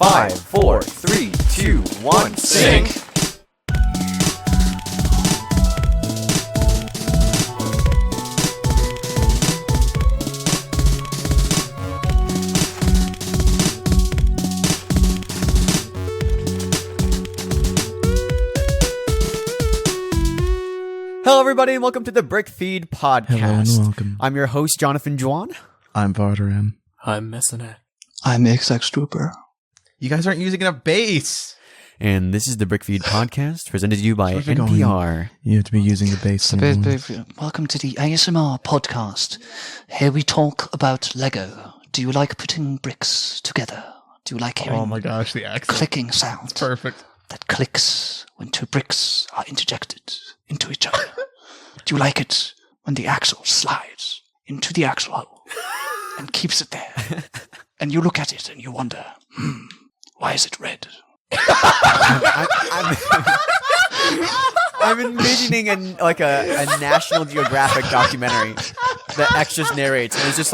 5, 4, 3, 2, 1, sync. Hello, everybody, and welcome to the BrickFeed Podcast. Hello and welcome. I'm your host, Jonathan Juan. I'm Vardaran. I'm Meso. I'm Exxtra. You guys aren't using enough bass. And this is the BrickFeed Podcast, presented to you by NPR. You have to be using the bass. Welcome to the ASMR podcast. Here we talk about Lego. Do you like putting bricks together? Do you like hearing Oh my gosh, the accent. clicking sound Perfect. that clicks when two bricks are interjected into each other? Do you like it when the axle slides into the axle hole and keeps it there? And you look at it and you wonder, why is it red? I'm envisioning a National Geographic documentary that X just narrates, and it's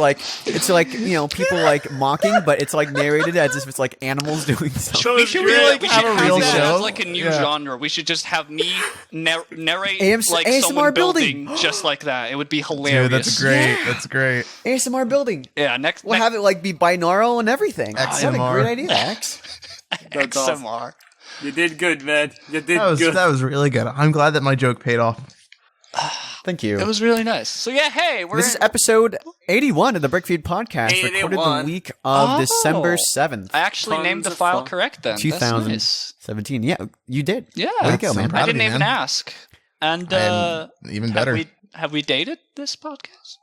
like people like mocking, but it's like narrated as if it's like animals doing something. We should have a real that show? as like a new genre. We should just have me narrate like ASMR someone building. just like that. It would be hilarious. Dude, that's great. Yeah. That's great. ASMR building. Yeah, next We'll have it like be binaural and everything. What a XMR. great idea, X. That's awesome. XMR. You did good, man. You did good. That was really good. I'm glad that my joke paid off. Thank you. It was really nice. So yeah, hey, This is episode 81 of the BrickFeed Podcast, recorded 81. the week of December 7th, I actually Tons named the of file fun. correct then. That's nice. 2017. Yeah, you did. Yeah. Way to go, So man. proud I of didn't you, even man. ask. And And even better. have we dated this podcast?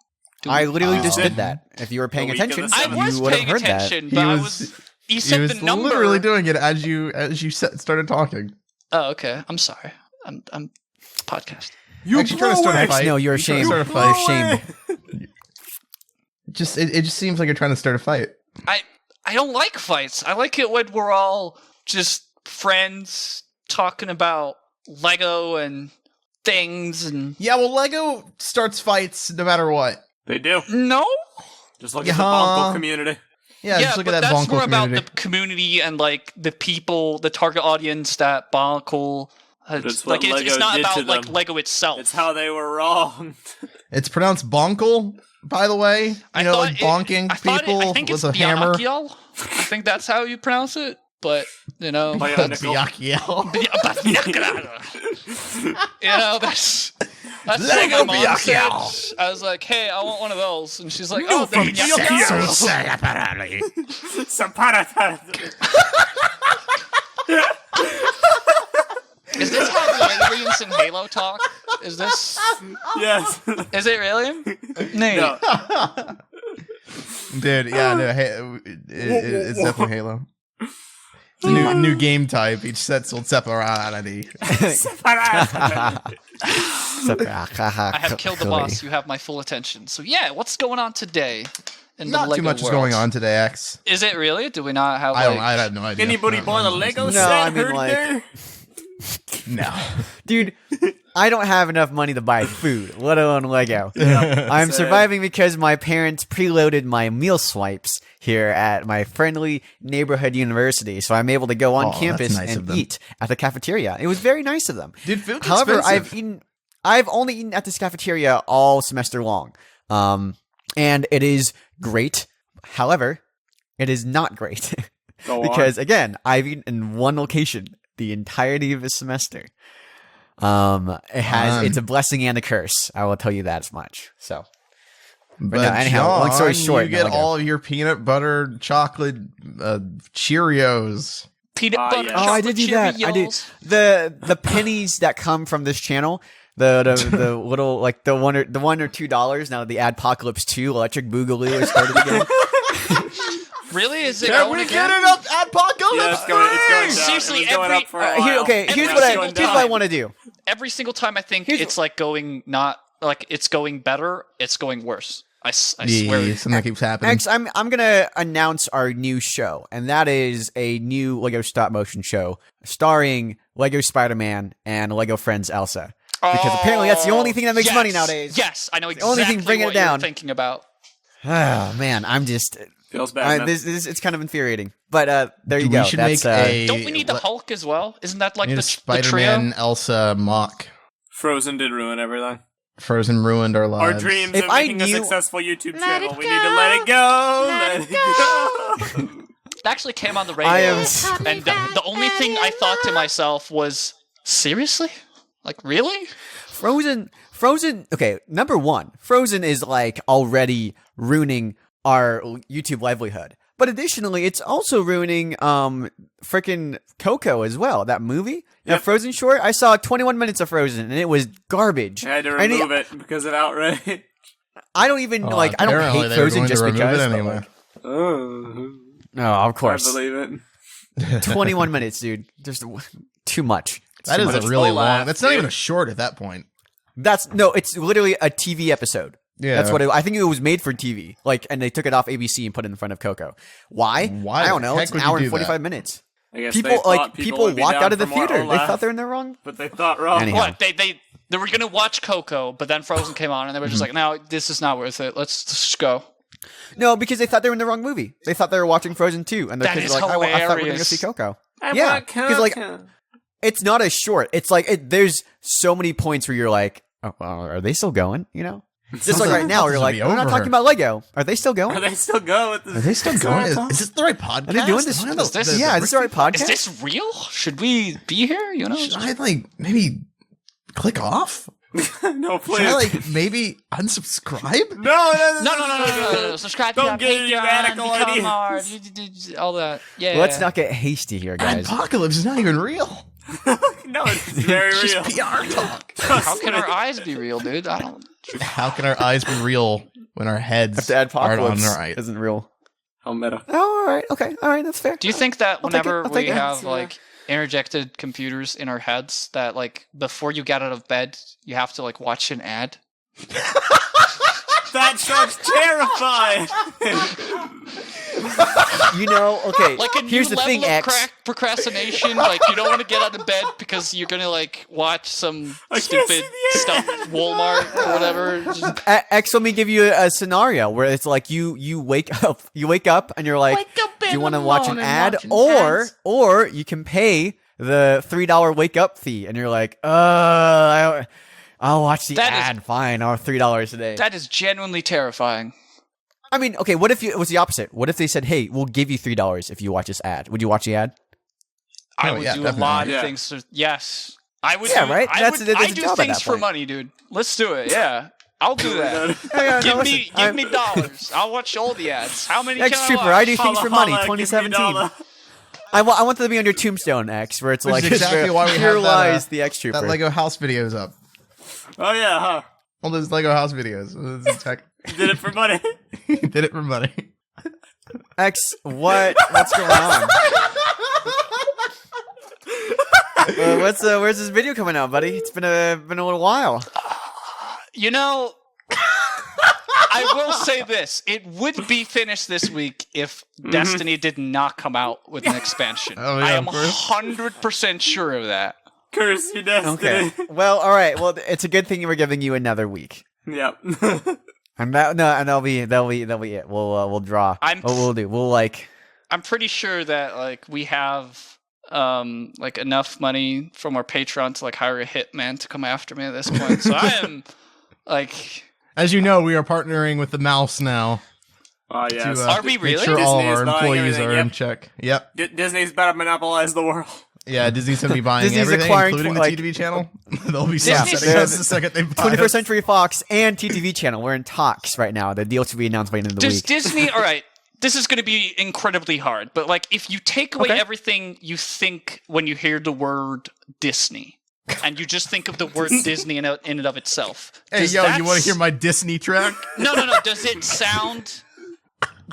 I literally just Oh. did that. If you were paying The week of attention, the I seventh. was you would have paying heard that. attention, but you He said was the number. literally doing it as you started talking. Oh, okay. I'm sorry. I'm podcast. You actually trying to start a X, fight. no, you're trying to ashamed. start a You're fight. ashamed. It just seems like you're trying to start a fight. I don't like fights. I like it when we're all just friends talking about Lego and things and Yeah, well, Lego starts fights no matter what. They do. no. Just look at the Yeah. Bonko community. Yeah, just look but at that that's Bonko more community. about the community and like the people, the target audience that Bonko. That's what Like Lego it's not did about to like them. Lego itself. It's how they were wrong. It's pronounced bonkle, by the way. I You know, thought like bonking I thought people I think with it's a hammer. Byakiel. I think that's how you pronounce it. But you know, Bionicle. you know, that's Lego what my mom Byakiel. said. I was like, hey, I want one of those. And she's like, oh, the Byakiel. Is this how the aliens in Halo talk? Is this... Yes. Is it really? Nate. No. Dude, yeah, no, it's definitely Halo. It's a new game type. Each set's will separate. I have killed the boss. You have my full attention. So yeah, what's going on today in the Not Lego too much is world? going on today, X. Is it really? Do we not have I have no idea. Anybody I don't born know. a Lego No, set? I mean, Heard like- there? No. Dude, I don't have enough money to buy food, let alone Lego. I'm Sad. surviving because my parents preloaded my meal swipes here at my friendly neighborhood university, so I'm able to go on Oh, that's campus nice of and them. eat at the cafeteria. It was very nice of them. Dude, food's However, expensive. I've only eaten at this cafeteria all semester long, and it is great. However, it is not great Go because again, I've eaten in one location the entirety of a semester. It's a blessing and a curse. I will tell you that as much. So, But no, anyhow, long story John, short, you get Lego. all of your peanut butter chocolate Cheerios. peanut Ah, butter? yes. Oh, I did do that. I did the pennies that come from this channel. The little like the $1 or $2. Now the Adpocalypse 2 Electric Boogaloo has started again. Really? Is it Can going we again? get it up at Apocalypse? Yeah, it's going down. Seriously, It was going every- up for a while. Here's Every what single here's what I want to do. Every single time I think Here's- it's like going not like it's going better, it's going worse. I swear. Yeah, something that keeps happening. Next, I'm gonna announce our new show, and that is a new Lego stop motion show starring Lego Spider-Man and Lego Friends Elsa. Because apparently that's the only thing that makes money nowadays. Yes, I know the exactly only thing bringing what it down. you're thinking about. Oh man, I'm just Feels bad. man. this it's kind of infuriating. But there you We go. should That's make a. Don't we need the Hulk as well? Isn't that like we need the a trio? Spider-Man, Elsa, M.O.C. Frozen did ruin everything. Frozen ruined our Our lives. dreams If of I making a knew- successful YouTube channel. We need to let it go. Let it go. It actually came on the radio, I am and the only thing I thought to myself was, seriously? Like, really? Frozen. Okay, number one, Frozen is like already ruining our YouTube livelihood. But additionally, it's also ruining freaking Coco as well. That movie, that Yep. Frozen short. I saw 21 minutes of Frozen, and it was garbage. I had to I need- remove it because of outrage. I don't even I don't Apparently hate they were Frozen going just to remove because. it but, anyway. like, Oh, no, of I course. believe it. 21 minutes, dude. Just too much. That Too is much. a really Full long. laugh, That's not dude. even a short at that point. It's literally a TV episode. Yeah, That's what I think it was made for TV. Like, and they took it off ABC and put it in front of Coco. Why? Why I don't the know. heck It's an would you hour do and that? 45 minutes. I guess People they thought people would be walked down out of the for more theater. They Olaf, thought they're in the wrong. but they thought wrong. Anyhow. What? They were going to watch Coco, but then Frozen came on, and they were just like, no, this is not worth it. Let's just go. No, because they thought they were in the wrong movie. They thought they were watching Frozen 2, and their That kids is were like, I thought we were going to hilarious. see Coco. I Yeah, want 'cause, like, Coco. It's not a short. It's like there's so many points where you're like, oh, well, are they still going? You know, just like right now, This you're will like, be we're not over. talking about Lego. Are they still going? Are they still going with this? Are they still going? Is this the right podcast? Are they doing this? Am I on Is this- Yeah, is this the right podcast? Is this real? Should we be here? You know? Should I like maybe click off? No, please. Should I like maybe unsubscribe? No. Subscribe to Don't our get any Patreon, radical become ideas. our- all that. Yeah. Let's not get hasty here, guys. Apocalypse is not even real. No, it's very Just real. PR talk. How can our eyes be real, dude? I don't. How can our eyes be real when our heads If the aren't on apocalypse our eyes? isn't real. How meta. Oh, all right, okay, all right, that's fair. Do you think that I'll take it, whenever I'll take we it. have like interjected computers in our heads, that like before you get out of bed, you have to like watch an ad? That sounds terrifying. You know, okay. Like a here's new the thing, level of X. Procrastination. Like you don't want to get out of bed because you're gonna like watch some I can't stupid see the stuff ad. at Walmart or whatever. Just, X, let me give you a scenario where it's like you wake up and you're like, do you want to watch an ad, or you can pay the $3 wake up fee, and you're like, I'll watch the That is- ad. Fine, or $3 a day. that is genuinely terrifying. I mean, okay, what if it was the opposite? What if they said, hey, we'll give you $3 if you watch this ad? Would you watch the ad? I Oh, would yeah, do definitely. a lot of Yeah. things. Yes, I would. Yeah, do, right? I That's would, a- that's I a do job at things that for point. money, dude. Let's do it. Yeah, I'll do that. Give me dollars. I'll watch all the ads. How many X can Trooper, I I watch? do things Holla, for money. holla, give me 2017. $1. I want them to be under Tombstone X, where it's Which like is exactly why we here have that, lies the X Trooper. That Lego house videos up. Oh yeah, huh? All those Lego house videos. Did it for money. Did it for money. X, what's going on? Where's this video coming out, buddy? It's been a little while. You know, I will say this: it would be finished this week if Destiny did not come out with an expansion. Oh, yeah, I am of course. 100% sure of that. Curse your destiny. Okay. Well, all right. Well, it's a good thing we're giving you another week, Yep. and that'll be it. We'll draw. I'm- What we'll do? We'll like. I'm pretty sure that like we have like enough money from our Patreon to like hire a hitman to come after me at this point. So I am like, As you know, we are partnering with the mouse now. Oh yes. To, Are we make really? sure all of Disney is our buying employees everything, are in yep. check. Yep. Disney's about to monopolize the world. Yeah, Disney's going to be buying Disney's everything, acquiring including like- the TTV channel. They'll be Yeah, sunsetting they're- us the second they buy 21st us. Century Fox and TTV channel. We're in talks right now. The deal should be announced by the end of the does week. Disney? All right, this is going to be incredibly hard. But like, if you take away Okay. everything you think when you hear the word Disney, and you just think of the word Disney in and of itself. Hey, does yo, that you want s- to hear my Disney track? No. Does it sound?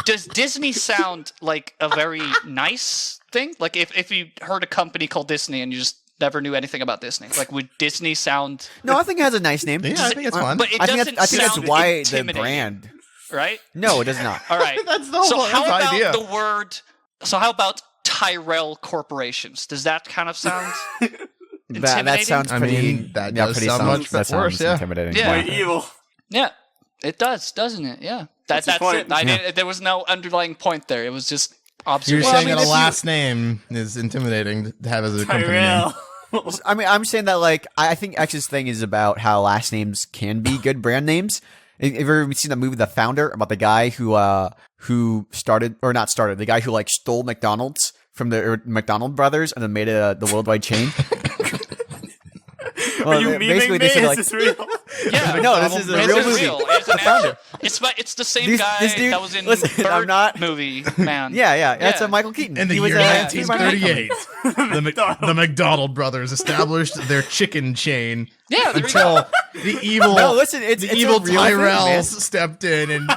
Does Disney sound like a very nice thing? Like if you heard a company called Disney and you just never knew anything about Disney, like would Disney sound No, I think it has a nice name. Yeah, I think it's fun. But it I think doesn't that's sound why the intimidating, brand. right? No, it does not. All right. That's the whole So how that's the about idea. the word? So how about Tyrell Corporations? Does that kind of sound That intimidating? sounds I pretty. mean, that yeah, does pretty sound much that worse, sounds yeah. intimidating. Yeah. Quite evil. Yeah. It does, doesn't it? Yeah. That's the point. it. There was no underlying point there. It was just You're observation. saying that a last name is intimidating to have as a company name. Tyrell. I mean, I'm saying that like I think X's thing is about how last names can be good brand names. Have you ever seen the movie The Founder about the guy who started or not started, the guy who like stole McDonald's from the McDonald brothers and then made it the worldwide chain? Are you memeing me? Is this real? Yeah, No, this is a real movie. It's an Founder. It's the same guy this dude- that was in listen, Bird I'm not- movie, man. Yeah, that's Yeah. Michael Keaton. In the He year was, 1938, the McDonald brothers established their chicken chain Yeah, there we until go. the evil, No, listen, it's the a evil real thing, man. Tyrells stepped in and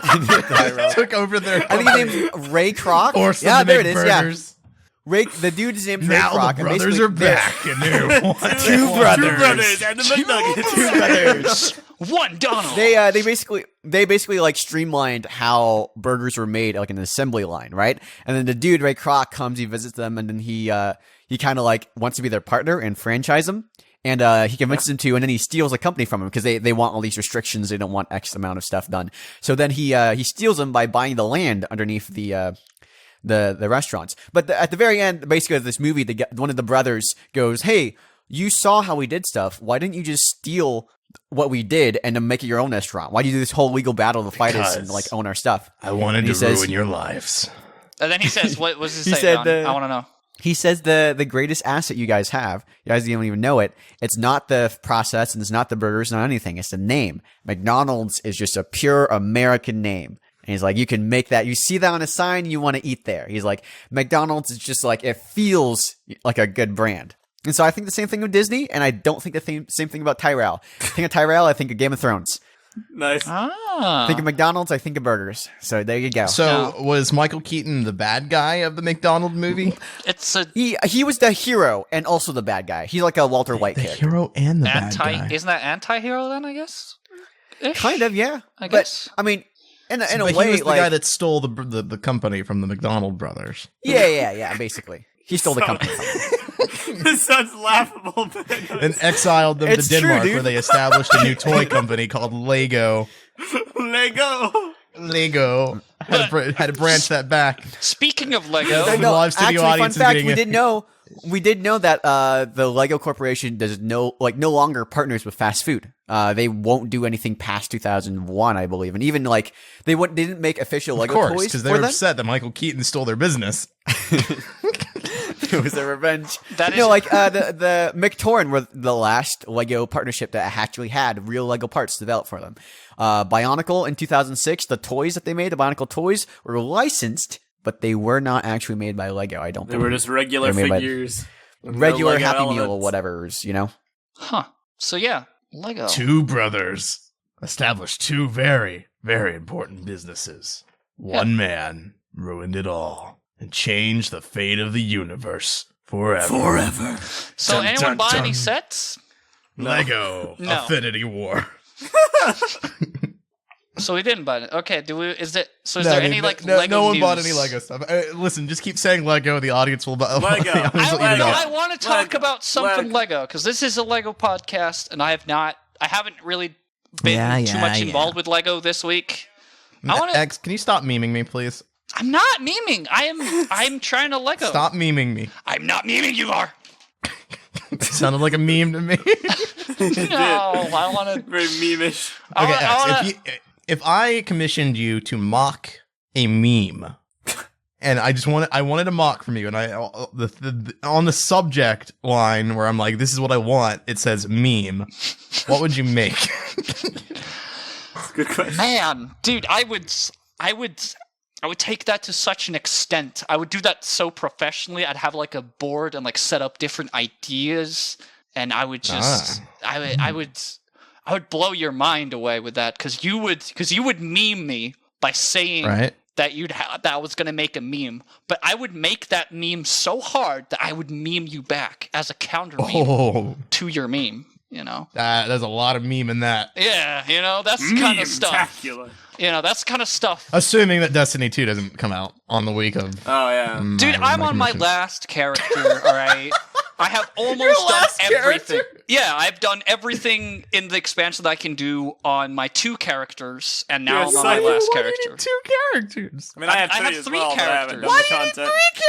took over their I think his name's Ray Kroc. Orson Yeah, to there it make is. Yeah, burgers. Ray. The dude's name's Ray Now Kroc. the and brothers basically are back and they're Two brothers. Two brothers and the McNuggets. Two brothers. One Donald. They basically like streamlined how burgers were made, like an assembly line, right? And then the dude Ray Kroc comes, he visits them, and then he kind of like wants to be their partner and franchise them. And he convinces them to, and then he steals a company from them because they want all these restrictions. They don't want X amount of stuff done. So then he steals them by buying the land underneath the restaurants. But at the very end, basically of this movie, one of the brothers goes, "Hey, you saw how we did stuff. Why didn't you just steal what we did and then make it your own restaurant? Why do you do this whole legal battle to fight us and like own our stuff?" I wanted to ruin your lives. And then he says, "What was his He say, said Don? I want to know." He says the greatest asset you guys have, you guys don't even know it, it's not the process and it's not the burgers, not anything. It's the name. McDonald's is just a pure American name. And he's like, you can make that. You see that on a sign, you want to eat there. He's like, McDonald's is just like, it feels like a good brand. And so I think the same thing with Disney, and I don't think the same thing about Tyrell. I think of Tyrell, I think of Game of Thrones. Nice. Ah. Think of McDonald's, I think of burgers. So there you go. So was Michael Keaton the bad guy of the McDonald movie? It's a He was the hero and also the bad guy. He's like a Walter White The character. hero and the bad anti. guy. Isn't that anti-hero then? I guess. Ish? Kind of, yeah. I guess. But, I mean, in a But way, he was the like, guy that stole the company from the McDonald brothers. yeah, basically. He stole the company from him. This sounds laughable. And exiled them It's to true, Denmark, dude. where they established a new toy company called Lego. Lego. Had to branch that back. Speaking of Lego, The live studio actually, audience fun is fact, getting we did know that the Lego Corporation does no longer partners with fast food. They won't do anything past 2001, I believe, and even like they didn't make official Of Lego course, toys because for they were them. upset that Michael Keaton stole their business. It was a revenge. That is- the McTorn were the last Lego partnership that actually had real Lego parts developed for them. Bionicle in 2006, the toys that they made, the Bionicle toys, were licensed, but they were not actually made by Lego. I don't They think were just regular They're made by figures. with no regular Lego Happy Meal or elements. whatever's, you know. huh? So yeah, Lego. Two brothers established two very, very important businesses. One man ruined it all and changed the fate of the universe forever. So Dun, anyone dun, buy any dun. sets? Lego No. Affinity War. So we didn't buy it. Okay. Is there No, any dude, like no, Lego no one news? bought any Lego stuff. Listen, just keep saying Lego. The audience will buy. Lego. the audience will eat it Lego. up. I want to talk Lego. about something Lego because this is a Lego podcast, and I haven't really been too much involved with Lego this week. I want to. X, can you stop memeing me, please? I'm not memeing. I'm trying to Lego. Stop memeing me. I'm not memeing. You are. It sounded like a meme to me. No, I want to. Very meme-ish. Okay, X, if I commissioned you to mock a meme, and I wanted a mock from you, and on the subject line where I'm like, this is what I want, it says meme. What would you make? Good question. Man, dude, I would take that to such an extent. I would do that so professionally. I'd have like a board and like set up different ideas, and I would just, I would blow your mind away with that because you would meme me by saying Right. that that I was gonna make a meme, but I would make that meme so hard that I would meme you back as a counter meme Oh, to your meme. You know? there's a lot of meme in that. Yeah, you know that's kind of stuff. Meme-tacular. You know that's kind of stuff. Assuming that Destiny 2 doesn't come out on the week of. Oh, yeah. Dude, I'm on my commission. last character, all right? I have almost done everything. Character? Yeah, I've done everything in the expansion that I can do on my 2 characters, and now I'm on my last character. 2 characters. I mean, I have I 3 have as 3 well, but I haven't characters. done Why the do you need content. 3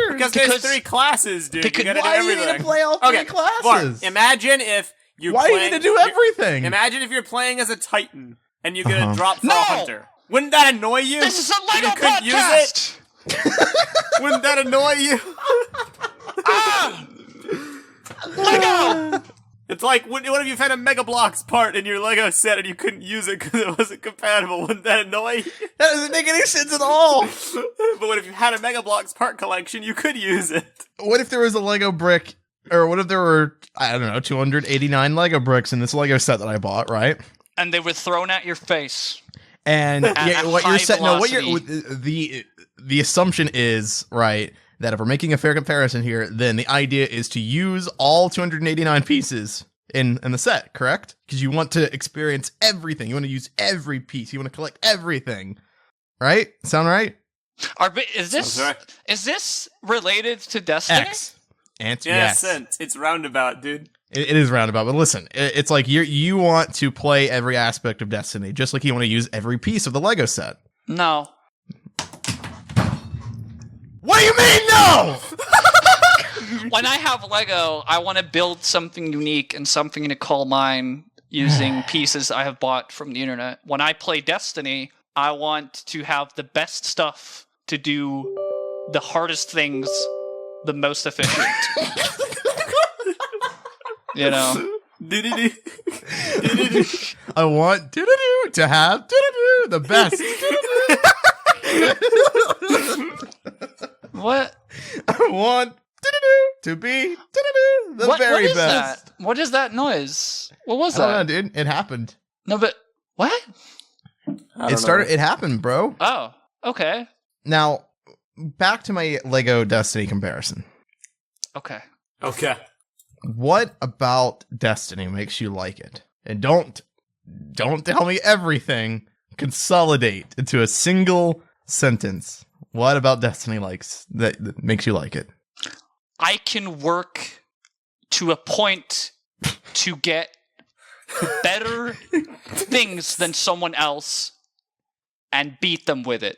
characters? Because there's 3 classes, dude. because- You gotta do Why do you everything. need to play all 3 Okay, classes? Bart, imagine if you're Why do you playing, need to do everything? Imagine if you're playing as a Titan and you get a Uh-huh. drop for a No! hunter. Wouldn't that annoy you? This is a Lego You couldn't use podcast! it? Wouldn't that annoy you? Ah! Lego! It's like, what if you've had a Mega Bloks part in your Lego set and you couldn't use it because it wasn't compatible? Wouldn't that annoy you? That doesn't make any sense at all. But what if you had a Mega Bloks part collection? You could use it. What if there was a Lego brick, or what if there were, I don't know, 289 Lego bricks in this Lego set that I bought, right? And they were thrown at your face. And At what you're high saying, no, what you're velocity. the assumption is, right, that if we're making a fair comparison here, then the idea is to use all 289 pieces in the set, correct? Because you want to experience everything. You want to use every piece. You want to collect everything. Right? Sound right? Is this Sounds right. is this related to Destiny? X. Answer Yeah, yes. sense. It's roundabout, dude. It is roundabout, but listen, it's like you want to play every aspect of Destiny, just like you want to use every piece of the Lego set. No. What do you mean, no? When I have Lego, I want to build something unique and something to call mine using pieces I have bought from the internet. When I play Destiny, I want to have the best stuff to do the hardest things the most efficient. You know? I want doo-doo-doo to have doo-doo-doo, the best. What? I want doo-doo-doo to be doo-doo-doo, the What very is best. that? What is that noise? What was I don't know, that? dude. It happened. No, but what? It happened, bro. Oh, okay. Now, back to my Lego Destiny comparison. Okay. Okay. What about Destiny makes you like it? And don't tell me everything. Consolidate into a single sentence. What about Destiny that makes you like it? I can work to a point to get better things than someone else and beat them with it.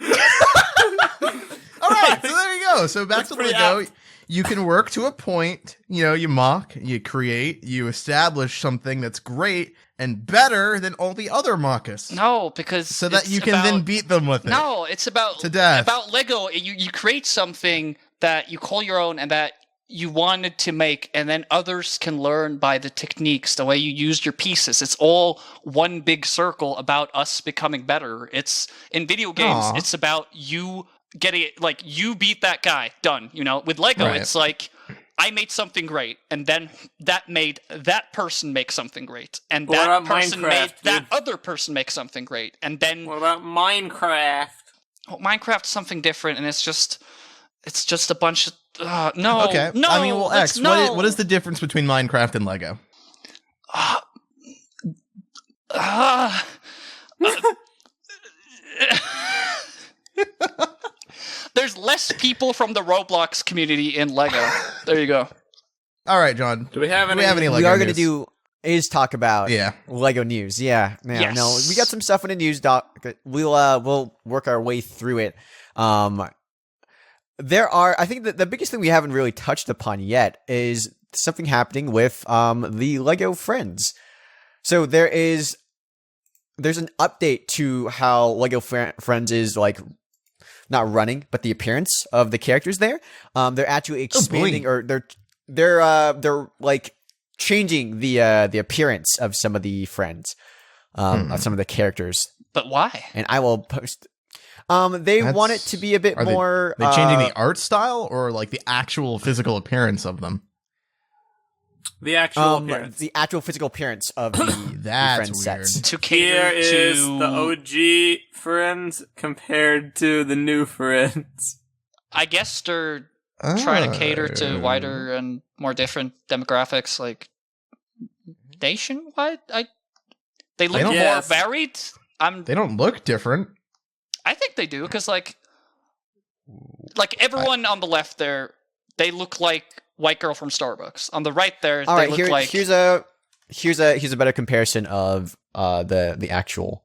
All right, so there you go. So back to pretty Lego. apt. You can work to a point, you mock, you create, you establish something that's great and better than all the other mockers. No, because So that it's you can then about- beat them with it. No, it's about To death. About Lego. You create something that you call your own and that you wanted to make, and then others can learn by the techniques, the way you used your pieces. It's all one big circle about us becoming better. It's in video games. Aw. It's about you getting it. Like you beat that guy. Done. With Lego, Right. it's like I made something great, and then that made that person make something great, and What that about person Minecraft, made that dude? other person make something great, and then What about Minecraft? Minecraft's something different, and it's just a bunch of no. Okay. No, I mean, well, let's- X, no. what is the difference between Minecraft and Lego? There's less people from the Roblox community in Lego. There you go. All right, John. Do we have any? Lego we are going to news? talk about Yeah. Lego news. Yeah. Yes. No, we got some stuff in the news doc. We'll work our way through it. There are, I think that the biggest thing we haven't really touched upon yet is something happening with the Lego Friends. So there's an update to how Lego Friends is like not running, but the appearance of the characters there. They're actually expanding, or they're like changing the appearance of some of the friends, of some of the characters. But why? And I will post. They want it to be a bit Are more. They changing the art style or like the actual physical appearance of them? The actual appearance. the actual physical appearance of the That's friend weird. sets. To Here cater is to the OG friends compared to the new friends. I guess they're trying to cater Oh. to wider and more different demographics, like nationwide. They look don't- more Yes. varied. They don't look different. I think they do because like everyone on the left there, they look like white girl from Starbucks. On the right there, All they right, look like here's a better comparison of the actual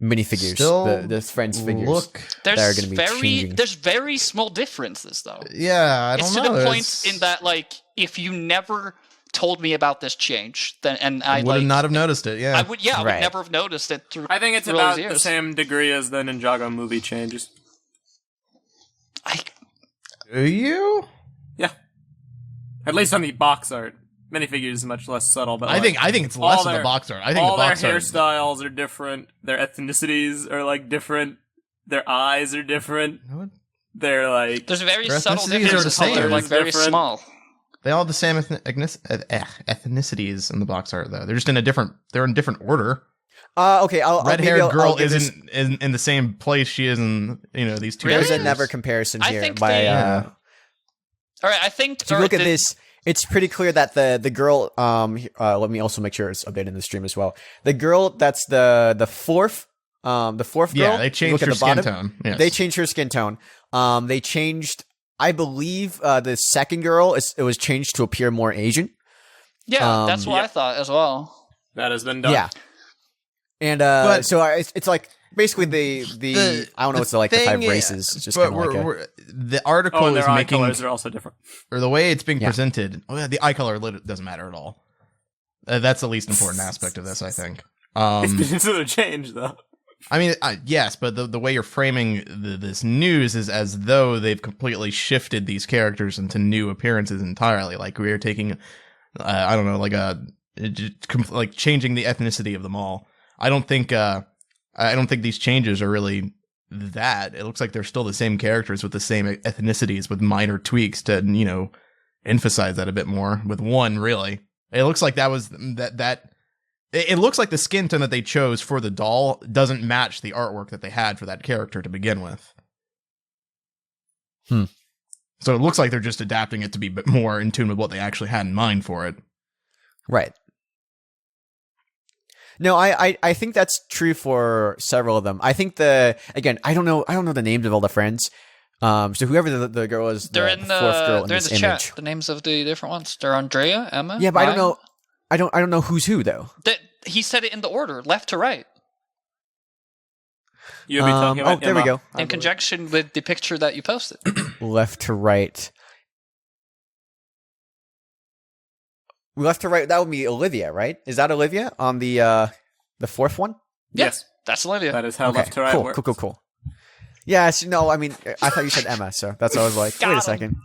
minifigures, Still the friends figures. that are going to be changing. There's very small differences though. Yeah, I don't it's know. to the point in that like if you never told me about this change, then I would not have noticed it. Yeah, I would never have noticed it. I think it's about the same degree as the Ninjago movie changes. Do you? Yeah, at least on the box art. Minifigures is much less subtle, but I think it's less of the box art. I think all the box their art hairstyles are different. Their ethnicities are like different. Their eyes are different. They're like there's very their subtle ethnicities differences. are the same. They're like very Different. small. They all have the same ethnicities in the box art, though. They're just in they're in different order. Okay, Red-haired girl I'll give this- isn't in the same place she is in, these two. Really? There's a pictures. never comparison I here. think By they- uh, All right, I think. if you look at this, it's pretty clear that the girl. Let me also make sure it's updated in the stream as well. The girl that's the fourth girl. Yeah, they you changed look at her the skin bottom, tone. Yes. They changed her skin tone. They changed. I believe the second girl it was changed to appear more Asian. Yeah, that's what I thought as well. that has been done. Yeah, and But- so it's like basically the I don't know what's the 5 races. It's just but kind of like the article Oh, and is their eye making, colors are also different. or the way it's being Yeah. presented. Oh yeah, the eye color doesn't matter at all. That's the least important aspect of this, I think. It's been sort of changed though. I mean, yes, but the way you're framing this news is as though they've completely shifted these characters into new appearances entirely. Like we are taking, I don't know, like changing the ethnicity of them all. I don't think these changes are really that. It looks like they're still the same characters with the same ethnicities, with minor tweaks to emphasize that a bit more. With one, really, it looks like that was that. It looks like the skin tone that they chose for the doll doesn't match the artwork that they had for that character to begin with. So it looks like they're just adapting it to be a bit more in tune with what they actually had in mind for it. right. No, I think that's true for several of them. I think I don't know the names of all the friends. So whoever the girl is, They're the in fourth girl in they're in this the image. chat. The names of the different ones. They're Andrea, Emma. Yeah, but I don't Ryan. know. I don't know who's who though. He said it in the order, left to right, You'll be talking about there we Emma. go. in conjunction with the picture that you posted. Left to right. Left to right. That would be Olivia, right? Is that Olivia on the fourth one? Yes, That's Olivia. that is how Okay, left to right cool, works. cool. Yes, no, I mean, I thought you said Emma, so that's what I was like. Got Wait a him. second.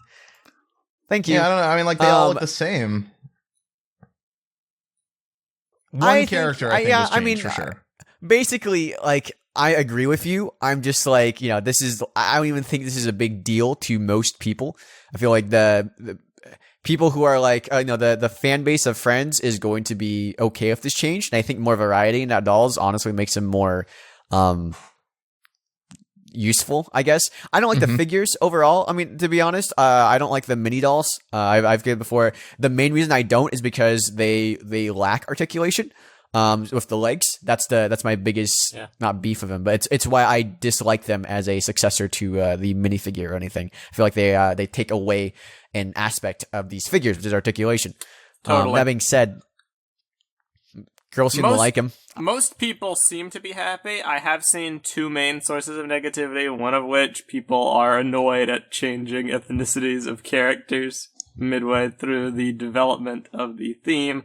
Thank you. Yeah, I don't know. I mean, like they all look the same. One character, I think, was changed for sure. Basically, like, I agree with you. I'm just like, this is, I don't even think this is a big deal to most people. I feel like the people who are like, the fan base of Friends is going to be okay with this change. And I think more variety in that dolls honestly makes them more, useful, I guess. I don't like the figures overall. I mean, to be honest, I don't like the mini dolls. I've given before. The main reason I don't is because they lack articulation with the legs. That's my biggest not beef of them, but it's why I dislike them as a successor to the minifigure or anything. I feel like they take away an aspect of these figures, which is articulation. Totally. That being said, girls seem to like him. Most people seem to be happy. I have seen two main sources of negativity, one of which people are annoyed at changing ethnicities of characters midway through the development of the theme.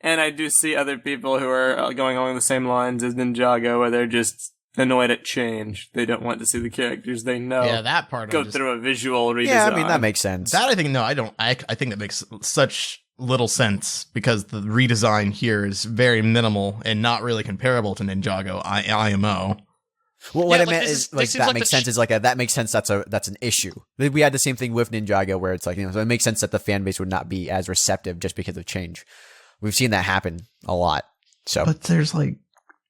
And I do see other people who are going along the same lines as Ninjago, where they're just annoyed at change. They don't want to see the characters they know Yeah, that part. go through a visual redesign. Yeah, I mean, that makes sense. That I think no, I don't. I think that makes such little sense because the redesign here is very minimal and not really comparable to Ninjago IMO. Well, what Yeah, I like, meant this is is- like this seems that like makes the sense. Is like that makes sense. That's an issue. We had the same thing with Ninjago, where it's like so it makes sense that the fan base would not be as receptive just because of change. We've seen that happen a lot. So But there's like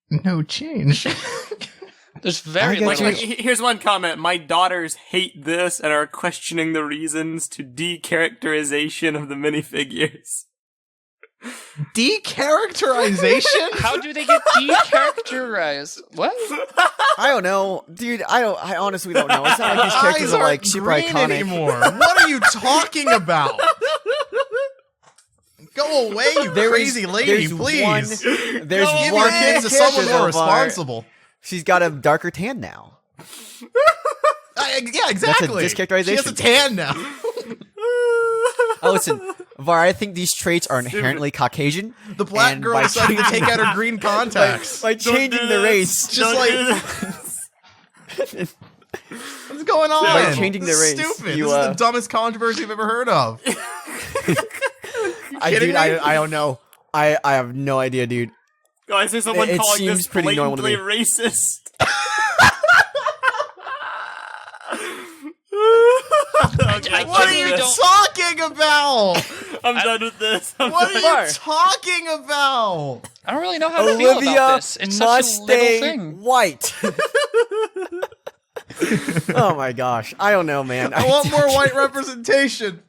no change. There's very I get little. you. Here's one comment. My daughters hate this and are questioning the reasons to de-characterization of the minifigures. Decharacterization? How do they get decharacterized? What? I don't know, dude. I honestly don't know. It's not like these characters Eyes are like aren't super green iconic. anymore. What are you talking about? Go away, you crazy lady, please. There's Give one your kids to character someone more so far. responsible. She's got a darker tan now. Yeah, exactly. Mischaracterization. She has a tan now. Oh, listen, Var, I think these traits are inherently Caucasian. The black and girl by decided to changing- take out her green contacts. by changing the race. Just like, what's going on? By changing This the is race, stupid. you, This is the dumbest controversy I've ever heard of. kidding me? I don't know. I have no idea, dude. Oh, I see someone It calling seems this pretty normal to blatantly me. racist. What are you talking about? I'm done with this. What are you talking about? I don't really know how to feel Olivia about this. It's such a little Mustang thing. White. Oh my gosh. I don't know, man. I want more white representation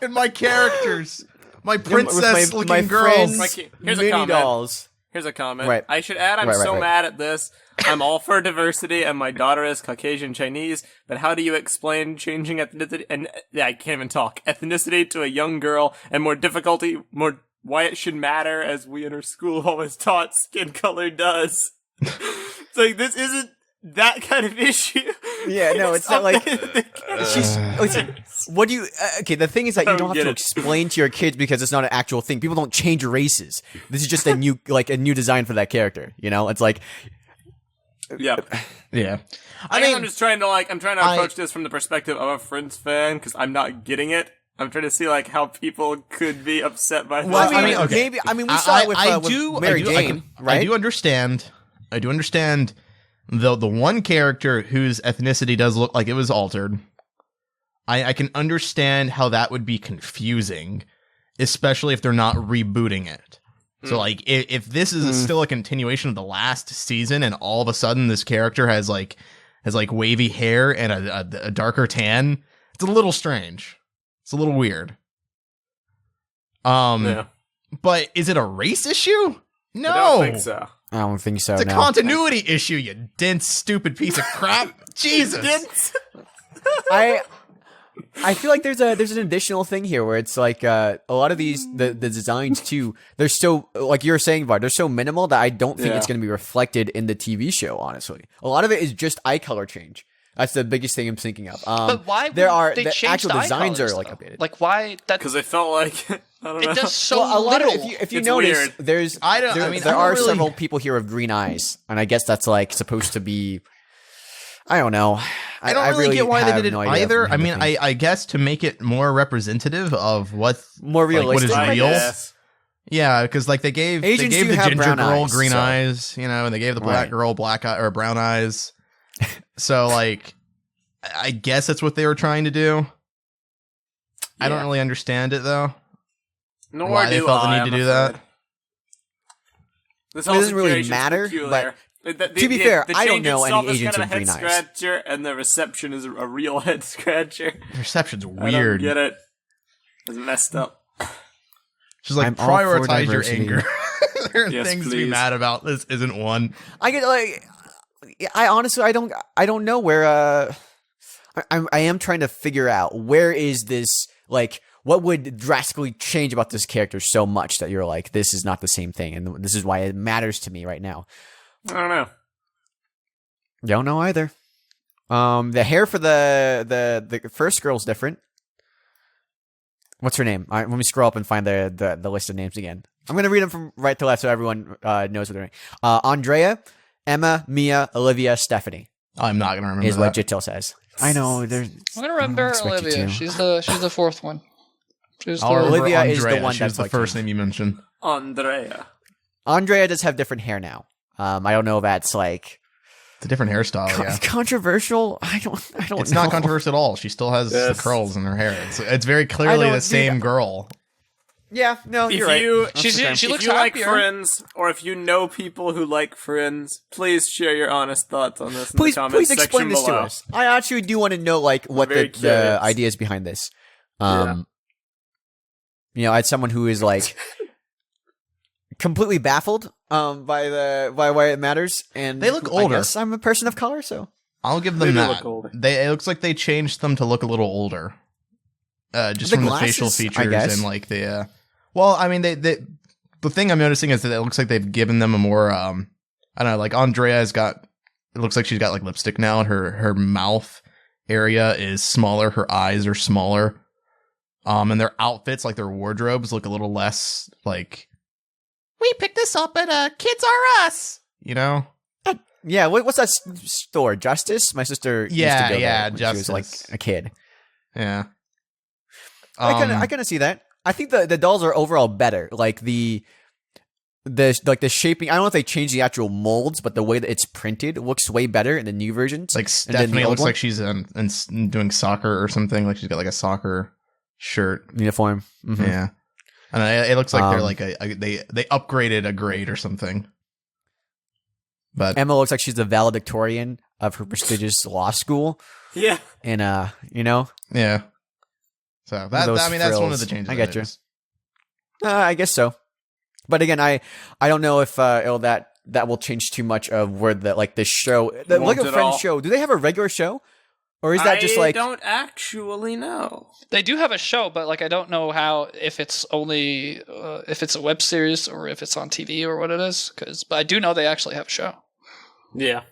in my characters. My princess-looking my girls. friends' Mikey, here's a mini comment. dolls. Here's a comment. Right. I should add, I'm Right, so right. mad at this. I'm all for diversity, and my daughter is Caucasian Chinese, but how do you explain changing ethnicity, and yeah, I can't even talk, ethnicity to a young girl, and why it should matter, as we in our school always taught skin color does. It's like, this isn't that kind of issue. Yeah, no, it's not like she's. Listen, what do you? Okay, the thing is that you don't have get to it. explain to your kids because it's not an actual thing. People don't change races. This is just a new, a new design for that character. You know, it's like, Yeah. Yeah. I mean, I'm just trying to approach this from the perspective of a Friends fan, because I'm not getting it. I'm trying to see, how people could be upset by this. well, I mean, okay. maybe. I mean, we saw it with, Mary Jane, right? I do understand the one character whose ethnicity does look like it was altered. I can understand how that would be confusing, especially if they're not rebooting it. So, if this is still a continuation of the last season, and all of a sudden this character has wavy hair and a darker tan, it's a little strange. It's a little weird. Yeah. But is it a race issue? No, I don't think so. I don't think so. it's a no. continuity issue. You dense, stupid piece of crap. Jesus. I feel like there's an additional thing here where it's like a lot of these the designs too, they're so, like you were saying, Var, they're so minimal that I don't think it's going to be reflected in the TV show. Honestly, a lot of it is just eye color change. That's the biggest thing I'm thinking of. But why would the they change actual the eye designs colors, are though? updated. Like, why? Because they felt like, I don't know. It does so Well, a lot little. of if you It's notice, weird. there don't are really- several people here with green eyes, and I guess that's supposed to be. I don't know. I don't really get why they have did it no idea either. from I the mean, thing. I guess to make it more representative of what More what is realistic. I real. guess. Yeah, because they gave Asians do the have ginger brown girl eyes, green so- eyes, and they gave the black Right. girl black eye or brown eyes. So I guess that's what they were trying to do. I don't Yeah. really understand it though. Nor Why they do felt the I, need to I'm do that. afraid. This It doesn't whole really situation's matter, peculiar. to be fair, the I don't change know any itself is Asians kind of with a green head eyes. scratcher, and the reception is a real head scratcher. The reception's I weird. don't get it. It's messed up. She's like, I'm all for prioritize your diversity. anger. There are Yes, things to be please. mad about. This isn't one. I get I honestly I don't know where I am trying to figure out where is this, what would drastically change about this character so much that you're like, this is not the same thing, and this is why it matters to me right now. I don't know. Don't know either. The hair for the first girl's different. What's her name? Let me scroll up and find the list of names again. I'm gonna read them from right to left so everyone knows what they're doing. Andrea, Emma, Mia, Olivia, Stephanie I'm not gonna remember is what that. Jitil says. I know. There's. I'm gonna remember expect you Olivia. to. She's the fourth one. She's I'll the, remember Olivia is the Andrea. one She that's was the like first him. name you mentioned. Andrea. Andrea does have different hair now. I don't know if that's It's a different hairstyle. Yeah. controversial. I don't It's know. not controversial at all. She still has Yes. the curls in her hair. It's very clearly don't- the same girl. Yeah, no, If you're right. you she if looks you like happier. Friends, or if you know people who like Friends, please share your honest thoughts on this in Please, the comments explain section this below. to us. I actually do want to know what very the curious. ideas behind this. Yeah. As someone who is completely baffled by why it matters, and They look older. I guess I'm a person of color, so I'll give them They do that. look older. It looks like they changed them to look a little older. Just The from glasses, the facial I features guess. and like the well, I mean the thing I'm noticing is that it looks like they've given them a more I don't know, like Andrea's got, it looks like she's got like lipstick now. Her mouth area is smaller, her eyes are smaller. And their outfits, like their wardrobes, look a little less like, we picked this up at Kids R Us, you know? yeah. What's that store? Justice. My sister used to Yeah, go there yeah, when she was like Justice. a kid. Yeah. I kind of see that. I think the dolls are overall better. Like the shaping. I don't know if they changed the actual molds, but the way that it's printed looks way better in the new versions. Like and then the Stephanie old looks one. like she's doing soccer or something. Like she's got like a soccer shirt. Uniform. Mhm. Yeah, and it looks like they're Um, like they upgraded a grade or something. But Emma looks like she's the valedictorian of her prestigious law school, Yeah. and you know, yeah, so that's one of the frills. changes. I get you. I guess so. But again, I don't know if that will change too much of where the show, the Won't Lego at Friends all. show. Do they have a regular show, or is that just like? I don't actually know. They do have a show, but like I don't know if it's only if it's a web series or if it's on TV or what it is. But I do know they actually have a show. Yeah.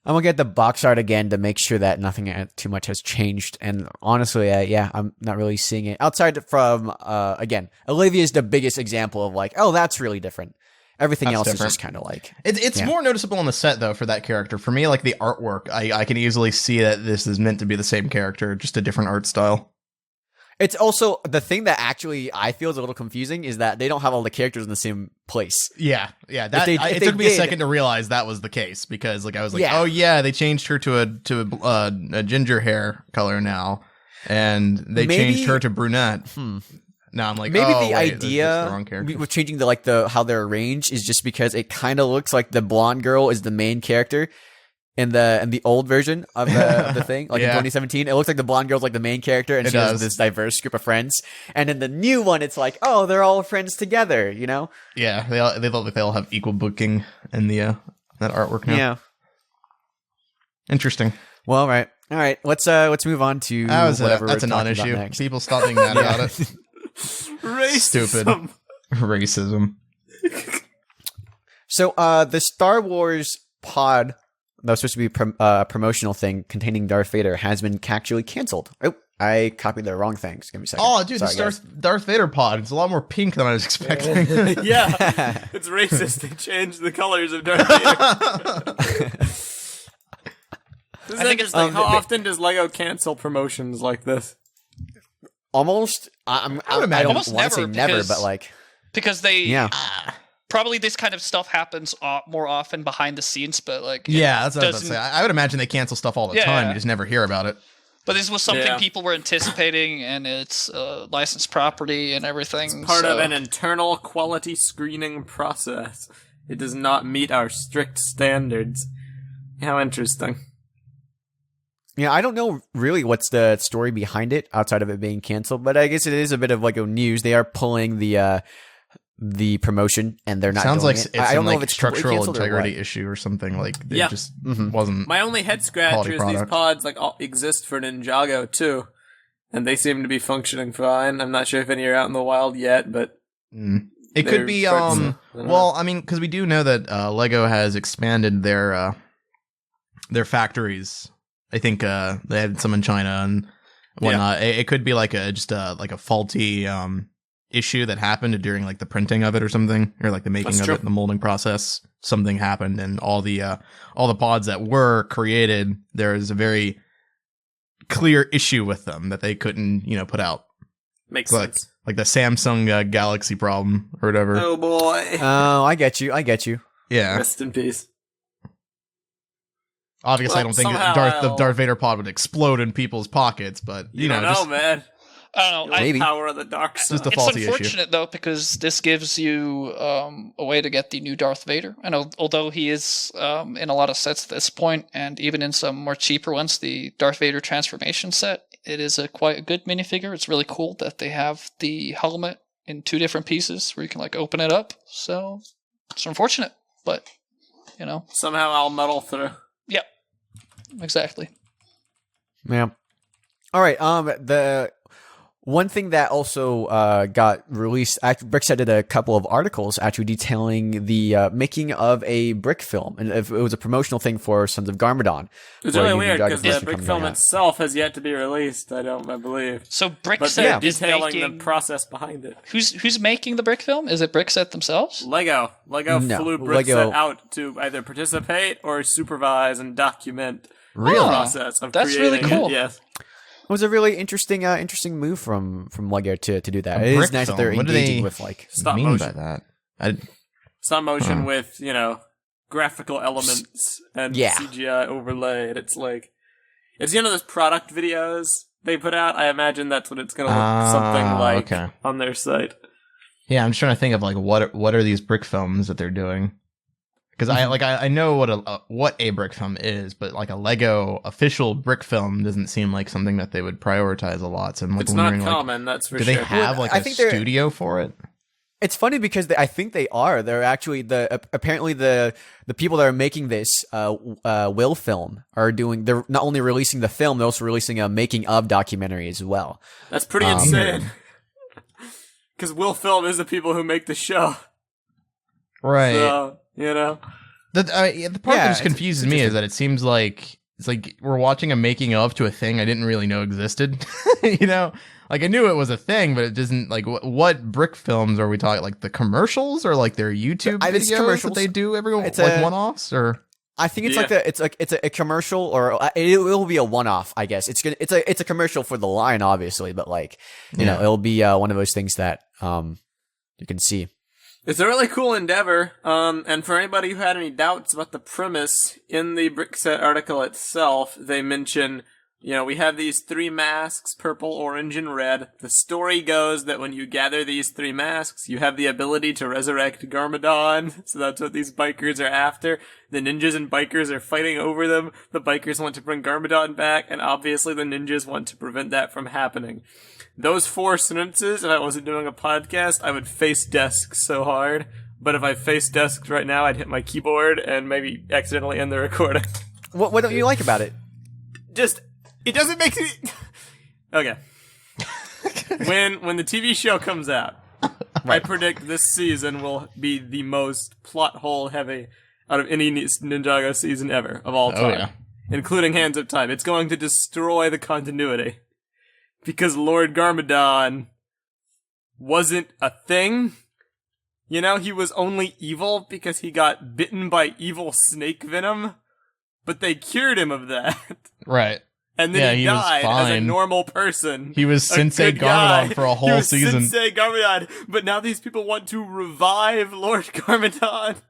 I'm gonna get the box art again to make sure that nothing too much has changed. And honestly, yeah, I'm not really seeing it outside from again. Olivia is the biggest example of like, oh, that's really different. Everything That's else different. is just kind of like It's Yeah. more noticeable on the set though for that character. For me, like the artwork, I can easily see that this is meant to be the same character, just a different art style. It's also the thing that actually I feel is a little confusing is that they don't have all the characters in the same place. Yeah. That If they it took me a did- second to realize that was the case because like I was like, Yeah. oh yeah, they changed her to a ginger hair color now, and they Maybe- changed her to brunette. Now I'm like, Maybe oh, the wait, that's idea the wrong character. with changing how they're arranged is just because it kind of looks like the blonde girl is the main character in the old version of the thing, like in Yeah. 2017. It looks like the blonde girl's like the main character, and It she has does. this diverse group of friends. And in the new one, it's like, oh, they're all friends together, you know? Yeah, they look like they all have equal booking in the that artwork now. Yeah. Interesting. Well, all right. Let's move on to That's whatever a we're talking non-issue. about next. People stop being mad about it. Racism. Stupid. Racism. So, the Star Wars pod that was supposed to be a promotional thing containing Darth Vader has been actually canceled. Oh, I copied the wrong thing. Just give me a second. Oh, dude, Sorry, this guys. Darth Vader pod. It's a lot more pink than I was expecting. Yeah. It's racist. They changed the colors of Darth Vader. This is interesting. How often does Lego cancel promotions like this? Almost. I would I imagine. don't Almost want to say never, never, because- but like, Because they yeah. probably this kind of stuff happens more often behind the scenes, but like Yeah, that's what I was about to doesn't- say. I would imagine they cancel stuff all the Yeah. time. You just never hear about it. But this was something Yeah. people were anticipating, and it's licensed property and everything. Part of so- an internal quality screening process. It does not meet our strict standards. How interesting. Yeah, I don't know really what's the story behind it outside of it being canceled, but I guess it is a bit of like a news. They are pulling the promotion, and they're not. Sounds doing like it. it's I some don't know like if it's completely structural canceled or integrity what. issue or something. Like it Yeah. just Mhm. wasn't. My only head scratcher Quality is these product. pods like all exist for Ninjago too, and they seem to be functioning fine. I'm not sure if any are out in the wild yet, but Mm. It they're could be starting to- I don't know. well, I mean, because we do know that Lego has expanded their factories. I think they had some in China and whatnot. It could be like a faulty issue that happened during like the printing of it or something, or like the making That's of true. it, the molding process. Something happened, and all the pods that were created, there is a very clear issue with them that they couldn't put out. makes Like sense. like the Samsung Galaxy problem or whatever. Oh boy. Oh, I get you. Yeah. Rest in peace. Obviously, I Well, don't think somehow the I'll- Darth Vader pod would explode in people's pockets, but You don't know, just, man. I don't know. Maybe. Power of the dark side. Just a It's faulty issue. unfortunate though, because this gives you a way to get the new Darth Vader. And although he is in a lot of sets at this point, and even in some more cheaper ones, the Darth Vader transformation set, it is quite a good minifigure. It's really cool that they have the helmet in 2 different pieces where you can like open it up. So it's unfortunate, but somehow I'll muddle through. Yep, exactly. Yeah. All right. The one thing that also got released, BrickFeed did a couple of articles actually detailing the making of a brick film, and it was a promotional thing for Sons of Garmadon. It's really weird because the brick film itself has yet to be released. I believe. So BrickFeed is detailing making the process behind it. Who's making the brick film? Is it BrickFeed themselves? Lego flew BrickFeed out to either participate or supervise and document the process of that's creating really cool. it. Yes. It was a really interesting move from Lego to do that. It is nice that they're engaging with like stop mean motion. by that? Stop motion with graphical elements and CGI overlay, and it's those product videos they put out. I imagine that's what it's going to look something like on their site. Yeah, I'm just trying to think of like what are these brick films that they're doing. Because I know what a brick film is, but like a Lego official brick film doesn't seem like something that they would prioritize a lot. So I'm it's not common, that's for sure. Do they have like a studio for it? It's funny because I think they are. They're actually apparently the people that are making this Will film are doing. They're not only releasing the film, they're also releasing a making of documentary as well. That's pretty insane. Because Will Film is the people who make the show, right? So, the part that just confuses me is that it seems like it's like we're watching a making of to a thing I didn't really know existed. Like I knew it was a thing, but it doesn't like what brick films are we talking? Like the commercials or like their YouTube videos that they do every one-offs or. I think it's a commercial, or it will be a one-off. I guess it's a commercial for the line, obviously, but it'll be one of those things that you can see. It's a really cool endeavor, and for anybody who had any doubts about the premise, in the BrickFeed article itself, they mention, we have these 3 masks, purple, orange, and red. The story goes that when you gather these 3 masks, you have the ability to resurrect Garmadon, so that's what these bikers are after. The ninjas and bikers are fighting over them, the bikers want to bring Garmadon back, and obviously the ninjas want to prevent that from happening. Those 4 sentences, if I wasn't doing a podcast, I would face desk so hard. But if I face desk right now, I'd hit my keyboard and maybe accidentally end the recording. What don't you like about it? It doesn't make me... Okay. When the TV show comes out, I predict this season will be the most plot hole heavy out of any Ninjago season ever, of all time. Including Hands of Time. It's going to destroy the continuity. Because Lord Garmadon wasn't a thing. He was only evil because he got bitten by evil snake venom. But they cured him of that. Right. And then he died as a normal person. He was Sensei Garmadon for a whole season. Sensei Garmadon. But now these people want to revive Lord Garmadon.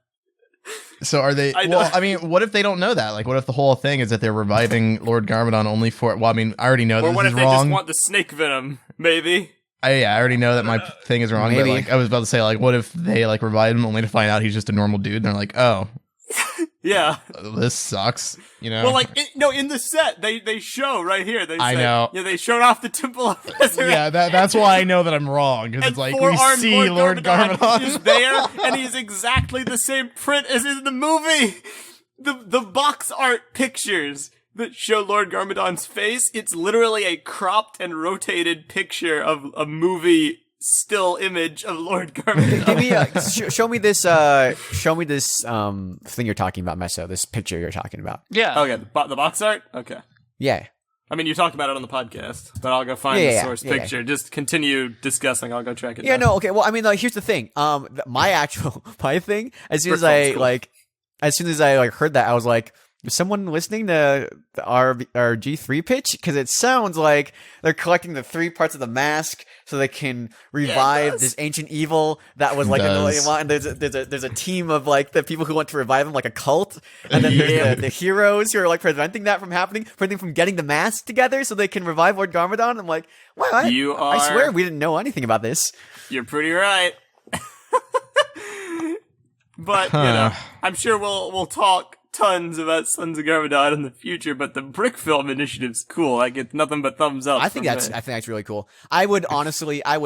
So are they... what if they don't know that? Like, what if the whole thing is that they're reviving Lord Garmadon only for... Well, I already know that this is wrong. Or what if they just want the snake venom? Maybe. I already know that my thing is wrong. Maybe. But, I was about to say, what if they, revive him only to find out he's just a normal dude? And they're like, oh... Yeah. This sucks, Well, in the set, they show right here. I know. Yeah, they showed off the Temple of Resurrection. Yeah, that's why I know that I'm wrong. Because it's we see Lord Garmadon is there, and he's exactly the same print as in the movie. The box art pictures that show Lord Garmadon's face, it's literally a cropped and rotated picture of a movie still image of Lord Garmadon. Give me show me this thing you're talking about, Meso. This picture you're talking about. Yeah. Okay, the box art? Okay. Yeah. You talked about it on the podcast, but I'll go find the source picture. Just continue discussing. I'll go track it down. No, okay. Well, here's the thing. My thing, as soon as I heard that, I was like, is someone listening to our G3 pitch? Because it sounds like they're collecting the 3 parts of the mask so they can revive this ancient evil that was and there's a team of the people who want to revive him, like a cult, and then there's the heroes who are preventing that from happening, preventing from getting the mask together so they can revive Lord Garmadon. I'm like, wow, I swear we didn't know anything about this. You're pretty right. But I'm sure we'll talk tons about Sons of Garmadon in the future, but the Brickfilm initiative's cool. I get nothing but thumbs up. I think that's really cool. I would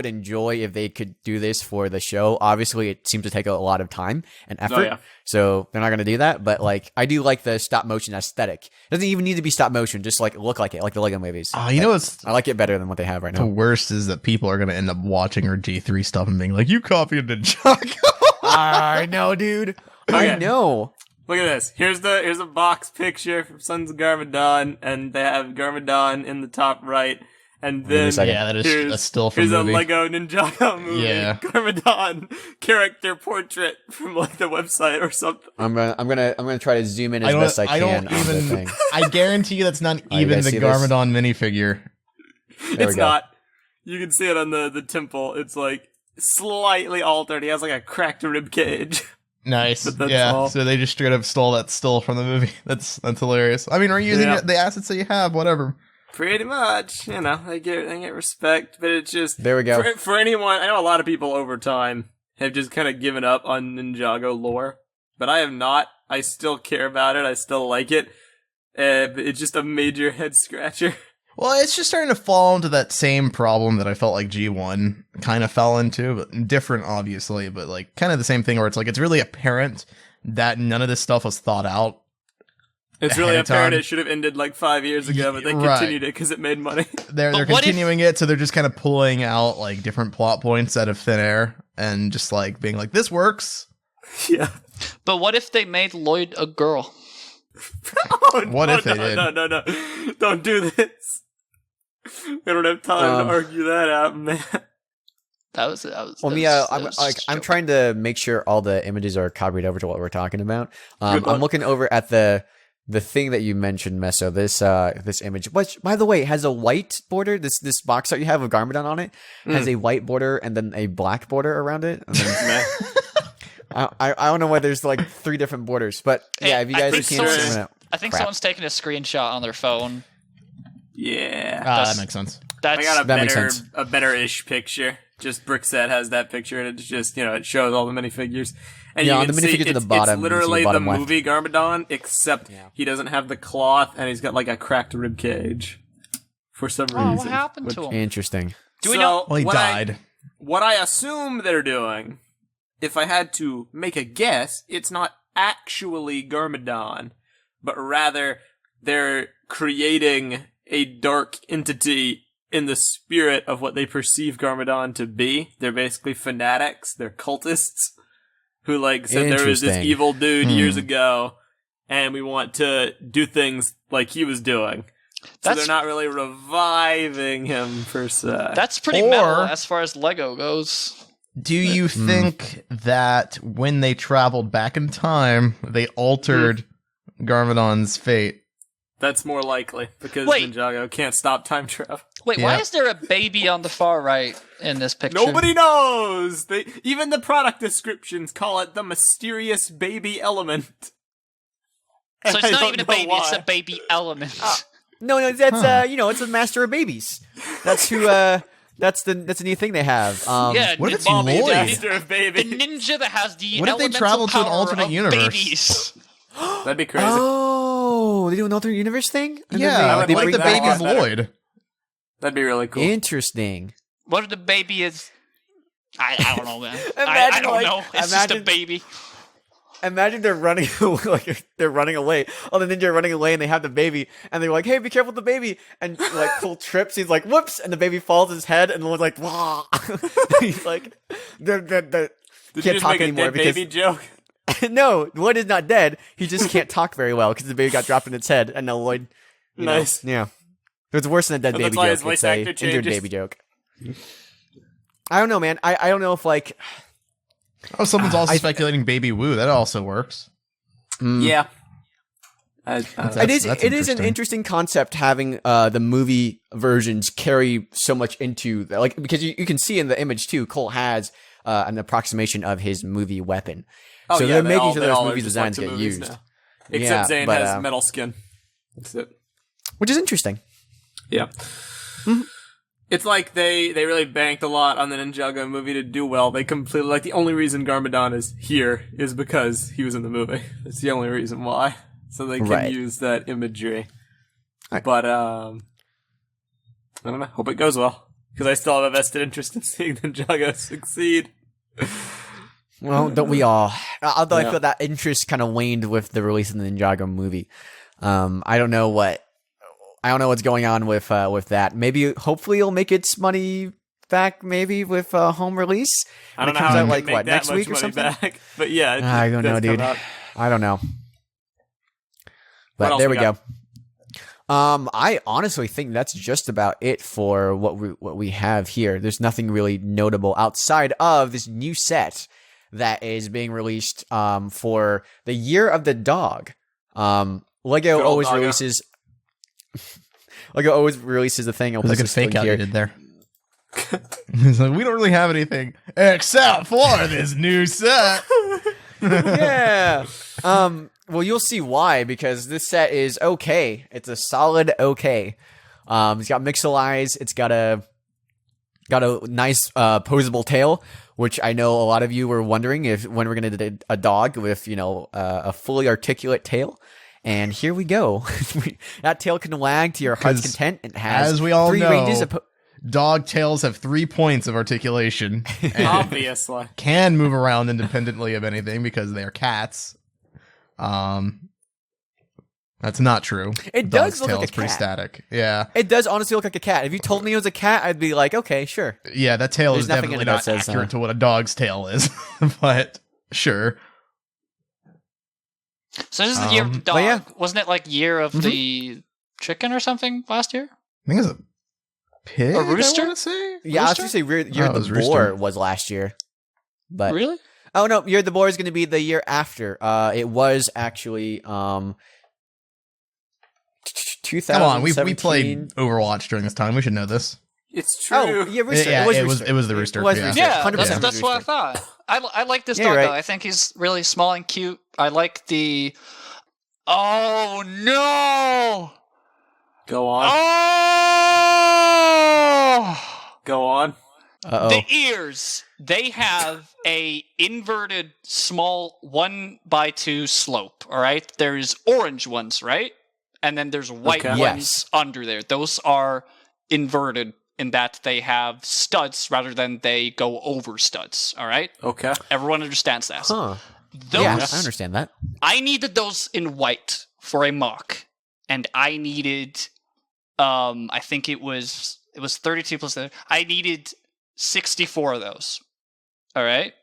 enjoy if they could do this for the show. Obviously, it seems to take a lot of time and effort, so they're not going to do that. But like, I do like the stop motion aesthetic. It doesn't even need to be stop motion; just like look like it, like the Lego movies. You know what's I like it better than what they have right now. the worst is that people are going to end up watching our G3 stuff and being like, "You copied Ninjago." I know, dude. I know. Look at this. Here's a box picture from Sons of Garmadon, and they have Garmadon in the top right. And then that's still from here's the movie. a Lego Ninjago movie. Yeah. Garmadon character portrait from like the website or something. I'm gonna try to zoom in as best I can. don't even. I guarantee you that's not even the Garmadon minifigure. It's not. You can see it on the temple. It's like slightly altered. He has like a cracked rib cage. Nice. That's yeah. all. So they just straight up stole that still from the movie. That's hilarious. I mean, we're using the assets that you have. Whatever. Pretty much, they get respect, but it's just there we go. For anyone, I know a lot of people over time have just kind of given up on Ninjago lore, but I have not. I still care about it. I still like it. But it's just a major head scratcher. Well, it's just starting to fall into that same problem that I felt like G1 kind of fell into, but different, obviously, but like kind of the same thing where it's like it's really apparent that none of this stuff was thought out. It's really apparent it should have ended like 5 years ago, but they continued it because it made money. They're continuing it, so they're just kind of pulling out like different plot points out of thin air and just like being like, this works. Yeah. But what if they made Lloyd a girl? What if they did? No. Don't do this. We don't have time to argue that out, man. I'm trying to make sure all the images are copied over to what we're talking about. I'm looking over at the thing that you mentioned, Meso, this image, which, by the way, has a white border. This box art you have of Garmadon on it has a white border and then a black border around it. And then, I don't know why there's like 3 different borders, but yeah, if you guys can't see it, I think someone's taking a screenshot on their phone. Yeah, that makes sense. I got a better-ish picture. Just Brickset has that picture, and it's just it shows all the minifigures. And you can the minifigures at the bottom. It's literally the movie Garmadon, except he doesn't have the cloth, and he's got like a cracked rib cage for some reason. What happened to him? Interesting. Do we know? Well, he died. What I assume they're doing, if I had to make a guess, it's not actually Garmadon, but rather they're creating a dark entity in the spirit of what they perceive Garmadon to be. They're basically fanatics. They're cultists who said there was this evil dude years ago, and we want to do things like he was doing. So they're not really reviving him per se. That's pretty metal as far as Lego goes. Do you think that when they traveled back in time, they altered Garmadon's fate? That's more likely, because Ninjago can't stop time travel. Wait, why is there a baby on the far right in this picture? Nobody knows! Even the product descriptions call it the mysterious baby element. So it's not even a baby, it's a baby element. No, that's it's a master of babies. That's who that's the new thing they have. What if it's Lloyd? Master of baby. The ninja that has the what if they travel to an alternate universe? Babies. That'd be crazy. Oh, they do an alternate universe thing? Yeah, they bring the baby's Lloyd. That'd be really cool. Interesting. What if the baby is... I don't know, man. I don't know. It's just a baby. Imagine they're running away. Oh, the ninja are running away, and they have the baby, and they're like, "Hey, be careful with the baby!" And Cole trips. He's like, "Whoops!" And the baby falls on his head, and the one's like, "Wah!" He's like, "They're Did you just make a dead baby joke? No, Lloyd is not dead. He just can't talk very well because the baby got dropped in its head, and now Lloyd. Nice. Yeah. It's worse than a dead baby joke. It's a injured baby joke. I don't know, man. I don't know if someone's also speculating Baby Woo. That also works. Yeah. It is an interesting concept having the movie versions carry so much into because you can see in the image too. Cole has an approximation of his movie weapon. Oh, so yeah, they're making sure those movie designs get used. Now. Except Zane has metal skin. That's it. Which is interesting. Yeah. Mm-hmm. It's like they really banked a lot on the Ninjago movie to do well. They completely, the only reason Garmadon is here is because he was in the movie. It's the only reason why. so they can Right. use that imagery. Right. But I don't know. Hope it goes well because I still have a vested interest in seeing Ninjago succeed. Well, don't we all? Although I Yeah. feel that interest kind of waned with the release of the Ninjago movie. I don't know what's going on with that. Maybe, hopefully, it'll make its money back. Maybe with home release. I don't know It comes how out it like make what that next much week or money something. back. But yeah, it I don't does know, come dude. out. I don't know. What But else there we we go. I honestly think that's just about it for what we have here. There's nothing really notable outside of this new set that is being released for the Year of the Dog. Lego Good old always doggo. releases Lego always releases a thing. I'll It was a put good this link fake out here. you did there. He's like, we don't really have anything except for this new set. Yeah. Well, you'll see why, because this set is okay. It's a solid okay. It's got mixel eyes. It's got a nice posable tail, which I know a lot of you were wondering when we're gonna do a dog with a fully articulate tail. And here we go. That tail can wag to your heart's 'Cause content. It has as we all 3 know, ranges of Dog tails have 3 points of articulation and Obviously. can move around independently of anything because they are cats. That's not true. It Dog's does look tail like is a pretty cat. static. Yeah. It does honestly look like a cat. If you told me it was a cat, I'd be like, okay, sure. Yeah, that tail There's is nothing definitely in it that not says, accurate to what a dog's tail is. But sure. So this is the year of the dog. but yeah. Wasn't it like year of the chicken or something last year? I think it's a pig. A rooster? I want to say. Yeah, I was Rooster? gonna say Year Oh, of it was the Rooster. Boar was last year. But Really? oh no, Year of the Boar is gonna be the year after. It was actually 2017. Come on, we played Overwatch during this time. We should know this. It's true. Oh, yeah, Rooster. Yeah, it was it was the Rooster. It was yeah. Rooster. Yeah, 100% that's, was that's what I Rooster. thought. I like this Yeah, dog right. though. I think he's really small and cute. I like the. Oh no! Go on. Oh! Go on. Uh-oh. The ears. They have a inverted small 1x2 slope. All right. There's orange ones, right? And then there's white Okay. ones under there. Those are inverted in that they have studs rather than they go over studs. All right. Okay. Everyone understands that. Huh. Those, Yeah, I understand that. I needed those in white for a mock, and I needed, I think it was 32 plus. I needed 64 of those. All right,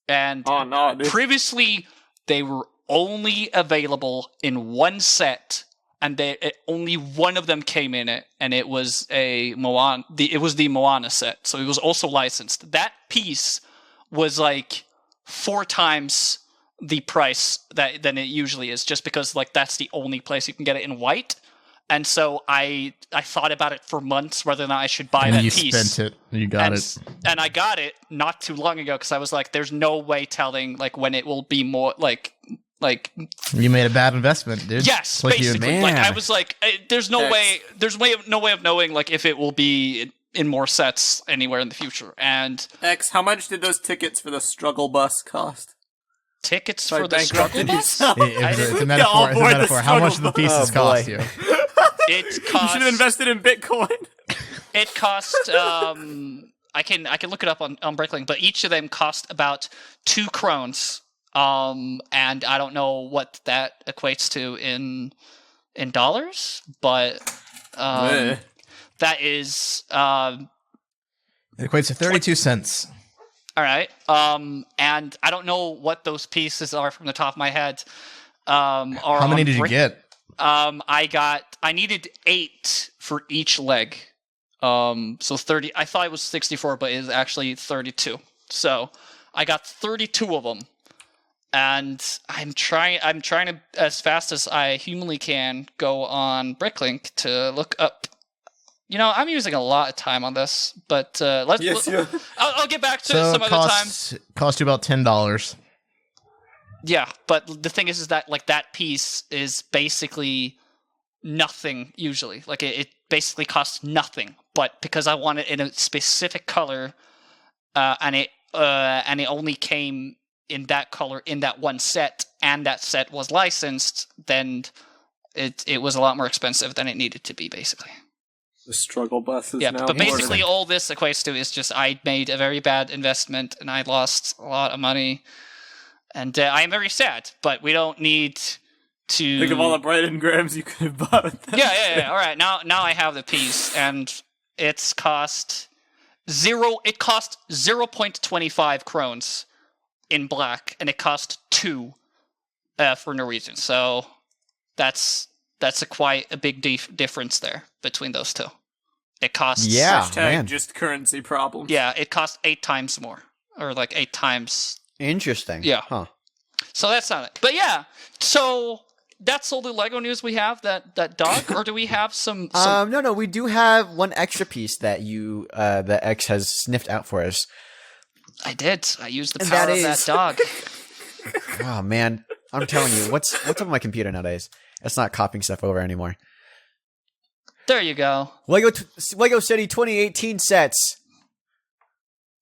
and Oh no, dude. previously they were only available in one set, and only one of them came in it, and it was a Moana. It was the Moana set, so it was also licensed. That piece was like 4 times the price than it usually is, just because like that's the only place you can get it in white. And so I thought about it for months whether or not I should buy And that you piece. spent it. You got it. And I got it not too long ago because I was like, "There's no way telling like when it will be more like." You made a bad investment, dude. Yes, It's like you- basically. Like I Man. was like, "There's no way. There's no way of knowing like if it will be in more sets anywhere in the future." And X, how much did those tickets for the struggle bus cost? tickets So I for the struggle bankrupted bus. yourself. It's a Get all metaphor. It's a aboard the metaphor. How much struggle do the pieces Oh, cost boy. you? It You cost. should have invested in Bitcoin. It cost. I can look it up on Bricklink, but each of them cost about 2 crowns. And I don't know what that equates to in dollars, but Meh. that is It equates to 32 cents. all right. And I don't know what those pieces are from the top of my head. How How many did you get? I needed 8 for each leg. So 30. I thought it was 64, but it is actually 32. So I got 32 of them, and I'm trying to, as fast as I humanly can, go on Bricklink to look up. You know, I'm using a lot of time on this, but I'll get back to it So some it other time. cost you about $10. Yeah, but the thing is that like that piece is basically nothing usually. Like it basically costs nothing. But because I want it in a specific color, and it only came in that color in that one set, and that set was licensed, then it was a lot more expensive than it needed to be, basically. The struggle bus is Yeah, now but basically morning. all this equates to is just I made a very bad investment and I lost a lot of money, and I am very sad. But we don't need to Think of all the bright engrams you could have bought with that. Yeah. All right, now I have the piece, and it's cost zero. It cost 0.25 krones in black, and it cost 2 for Norwegian. So that's quite a big difference there between those two. It costs just currency problems. Yeah, it costs 8 times more, or like 8 times. Interesting. Yeah. Huh. So that's not it. But yeah, so that's all the Lego news we have. That dog, or do we have some? No, we do have one extra piece that that X has sniffed out for us. I did. I used the And power that of that is- dog. Oh man, I'm telling you, what's up with my computer nowadays? It's not copying stuff over anymore. There you go. Lego City 2018 sets.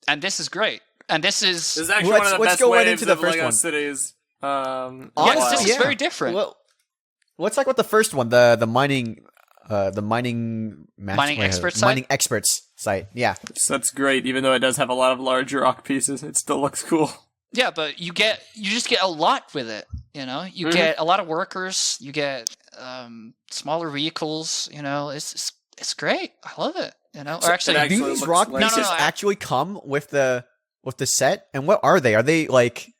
And this is great. And this is This is actually one of the Let's best go right waves into the of first Lego one. Cities. Yes, this is very different. Well, what's like with the first one, the mining Mining experts site? mining experts site? Yeah, That's great, even though it does have a lot of large rock pieces. It still looks cool. Yeah, but you just get a lot with it. You know, you get a lot of workers. You get smaller vehicles. You know, it's great. I love it. You know, or actually, actually do these looks rock like- pieces No, actually come with the set? And what are they? Are they like?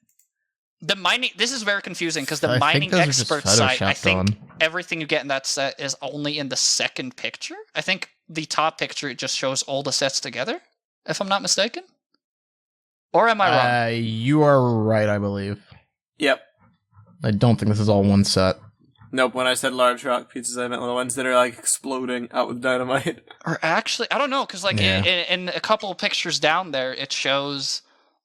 the mining. This is very confusing because the I think mining those are just expert site. I photoshopped think on. everything you get in that set is only in the second picture. I think the top picture it just shows all the sets together. If I'm not mistaken, or am I wrong? You are right, I believe. Yep. I don't think this is all one set. Nope, when I said large rock pieces, I meant the ones that are like exploding out with dynamite. Or actually, I don't know, because like Yeah. in a couple of pictures down there, it shows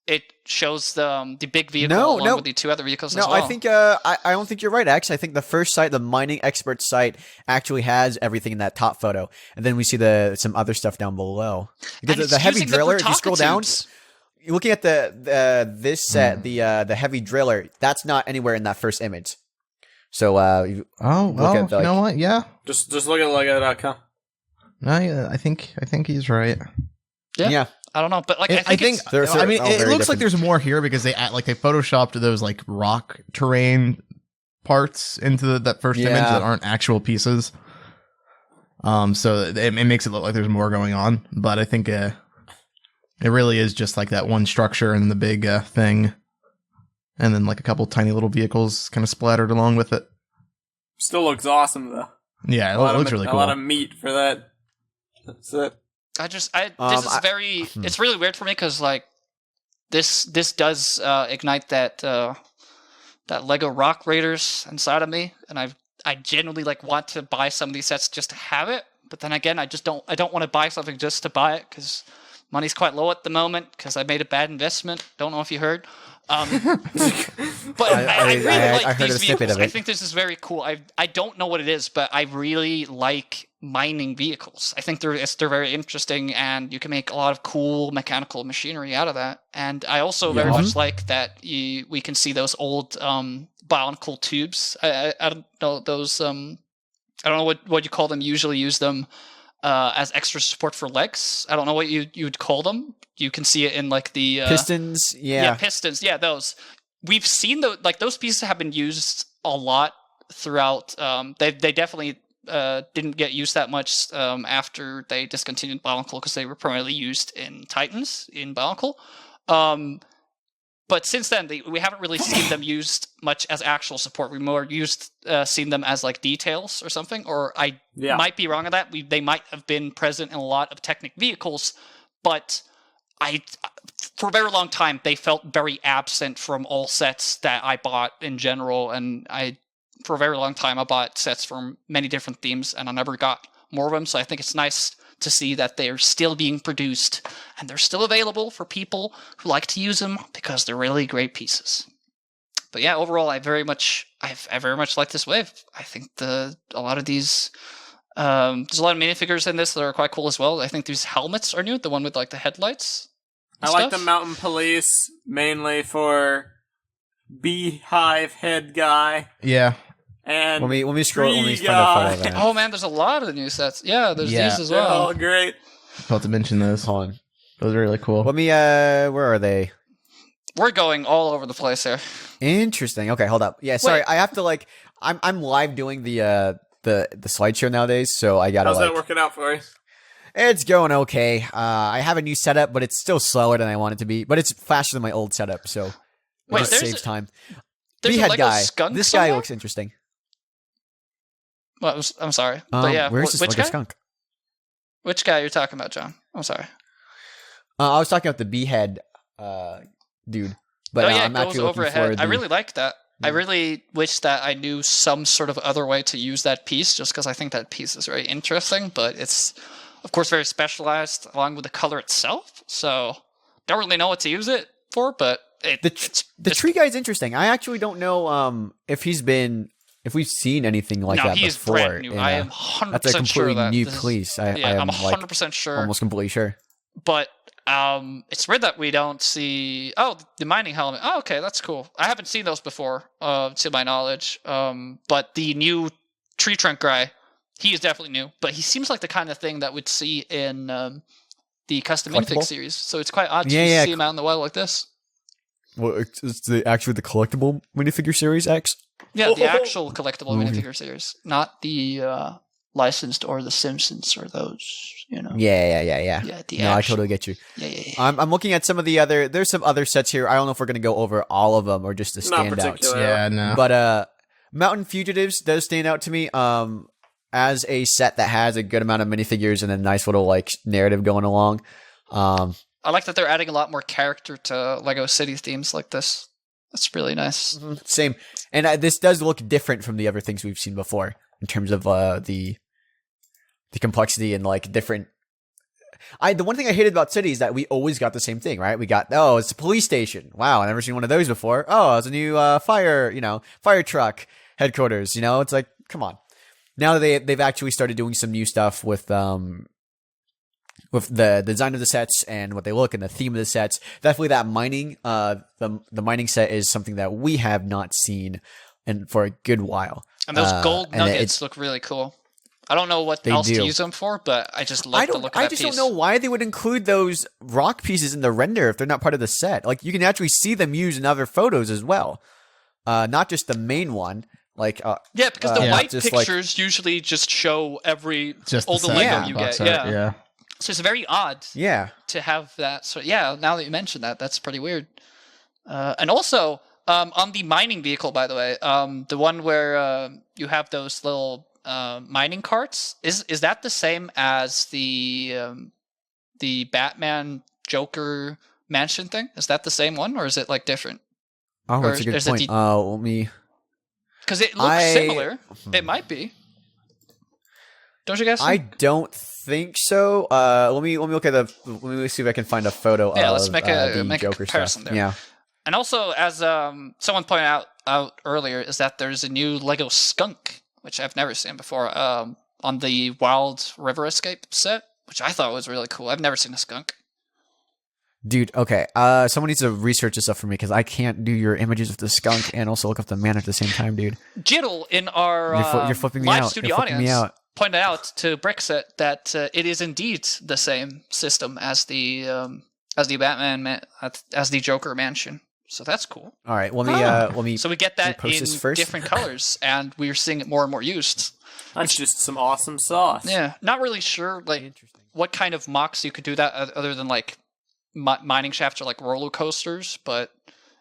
the big vehicle No, along no. with the 2 other vehicles No, as well. I think I don't think you're right. Actually, I think the first site, the mining expert site, actually has everything in that top photo, and then we see some other stuff down below. Because And the it's heavy using the driller, if you scroll down, Brutaka tubes. looking at this set, the heavy driller, that's not anywhere in that first image. So Oh, well, at the, you know like- what? Yeah. Just look at Lego.com. No, yeah, I think he's right. Yeah. I don't know, but like I think, They're I mean, all it very looks like different. there's more here because they photoshopped those like rock terrain parts into that first image Yeah. that aren't actual pieces. So it makes it look like there's more going on, but I think it really is just like that one structure and the big thing, and then like a couple tiny little vehicles kind of splattered along with it. Still looks awesome though. Yeah, it looks really A cool. lot of meat for that. That's it. this is very it's really weird for me because like this does ignite that Lego Rock Raiders inside of me, and I genuinely like want to buy some of these sets just to have it, but then again I don't want to buy something just to buy it because money's quite low at the moment because I made a bad investment. Don't know if you heard. But I really like I heard these a snippet vehicles. of it. I think this is very cool. I don't know what it is, but I really like mining vehicles. I think they're very interesting, and you can make a lot of cool mechanical machinery out of that. And I also very much like that we can see those old bionicle tubes. I don't know those. I don't know what you call them. Usually use them as extra support for legs. I don't know what you'd call them. You can see it in like the pistons. yeah, pistons. Yeah, those. We've seen those pieces have been used a lot throughout. They definitely didn't get used that much after they discontinued Bionicle because they were primarily used in Titans in Bionicle. But since then, we haven't really seen them used much as actual support. We more seen them as like details or something. Or I might be wrong on that. They might have been present in a lot of Technic vehicles, but for a very long time, they felt very absent from all sets that I bought in general. And for a very long time, I bought sets from many different themes, and I never got more of them. So I think it's nice to see that they're still being produced, and they're still available for people who like to use them because they're really great pieces. But yeah, overall, I very much like this wave. I think a lot of these. There's a lot of minifigures in this that are quite cool as well. I think these helmets are new. The one with like the headlights. I like the Mountain Police mainly for beehive head guy. Yeah. And Let me scroll. Let me tree find a photo guy. of that. Oh man, there's a lot of new sets. Yeah, there's Yeah. these as They're all well. great. About to mention those. Hold on. Those are really cool. Let me. Where are they? We're going all over the place here. Interesting. Okay, hold up. Yeah, sorry. I have to like. I'm live doing the slideshow nowadays, so I gotta How's like. that working out for you? It's going okay. I have a new setup, but it's still slower than I want it to be. But it's faster than my old setup, so Wait, it there's saves a- time. There's a Beehead Lego guy. skunk This somewhere? guy looks interesting. Well, I'm sorry, but yeah, where's this which Lego guy? skunk? Which guy you're talking about, John? I'm sorry. I was talking about the beehead dude. But yeah, I'm it goes actually over looking ahead. for I really like that. I really wish that I knew some sort of other way to use that piece, just because I think that piece is very interesting, but it's, of course, very specialized along with the color itself, so don't really know what to use it for, but the tree guy's interesting. I actually don't know if we've seen anything like that he's before. brand new. I am 100% that's a completely sure that new this is- piece. I'm am 100% like, sure. almost completely sure. But it's weird that we don't see. Oh, the mining helmet. Oh, okay, that's cool. I haven't seen those before, to my knowledge. But the new tree trunk guy, he is definitely new. But he seems like the kind of thing that we'd see in the custom Collectible? minifig series. So it's quite odd to Yeah. see him out in the wild like this. Well, it's the collectible minifigure series X. Yeah, the actual collectible Mhm. minifigure series, not the licensed or the Simpsons or those. You know. Yeah. Yeah, the No, I actual. totally get you. Yeah. I'm looking at some of the other. There's some other sets here. I don't know if we're gonna go over all of them or just the Not standouts. particularly. Yeah, no. But Mountain Fugitives does stand out to me. As a set that has a good amount of minifigures and a nice little like narrative going along. I like that they're adding a lot more character to Lego City themes like this. That's really nice. Same, and this does look different from the other things we've seen before in terms of the complexity and like different. The one thing I hated about City is that we always got the same thing, right? We got it's a police station. Wow, I've never seen one of those before. Oh, it's a new fire truck headquarters. It's like, come on. Now they've actually started doing some new stuff with the design of the sets and what they look and the theme of the sets. Definitely that mining, the mining set is something that we have not seen for a good while. And those gold and nuggets look really cool. I don't know what They else do. to use them for, but I just love the look of that I just piece. don't know why they would include those rock pieces in the render if they're not part of the set. Like you can actually see them used in other photos as well, not just the main one. Like Yeah, because the white just like- pictures usually just show every Just all the the set Lego Yeah. you box get. art, Yeah. yeah. So it's very odd yeah. to have that. So yeah, now that you mention that, that's pretty weird. And also on the mining vehicle, by the way, the one where you have those little mining carts, is that the same as the Batman Joker mansion thing? Is that the same one, or is it like different? Oh, that's Or a good is it point. the- Let me. Because it looks similar. It might be. Don't you guys? I don't think so. Let me look at let me see if I can find a photo. Yeah, of, let's make the a Joker comparison stuff. there. Yeah. And also, as someone pointed out earlier, is that there's a new Lego skunk, which I've never seen before, on the Wild River Escape set, which I thought was really cool. I've never seen a skunk. Dude, okay. Someone needs to research this stuff for me because I can't do your images of the skunk and also look up the man at the same time, dude. Jiddle in our You're flipping me live out. studio You're flipping me audience out. pointed out to Brickset that it is indeed the same system as the Batman as the Joker mansion. So that's cool. All right, let me. So we get that post in this first? different colors, and we're seeing it more and more used. That's just some awesome sauce. Yeah, not really sure what kind of mocks you could do that other than like mining shafts or like roller coasters, but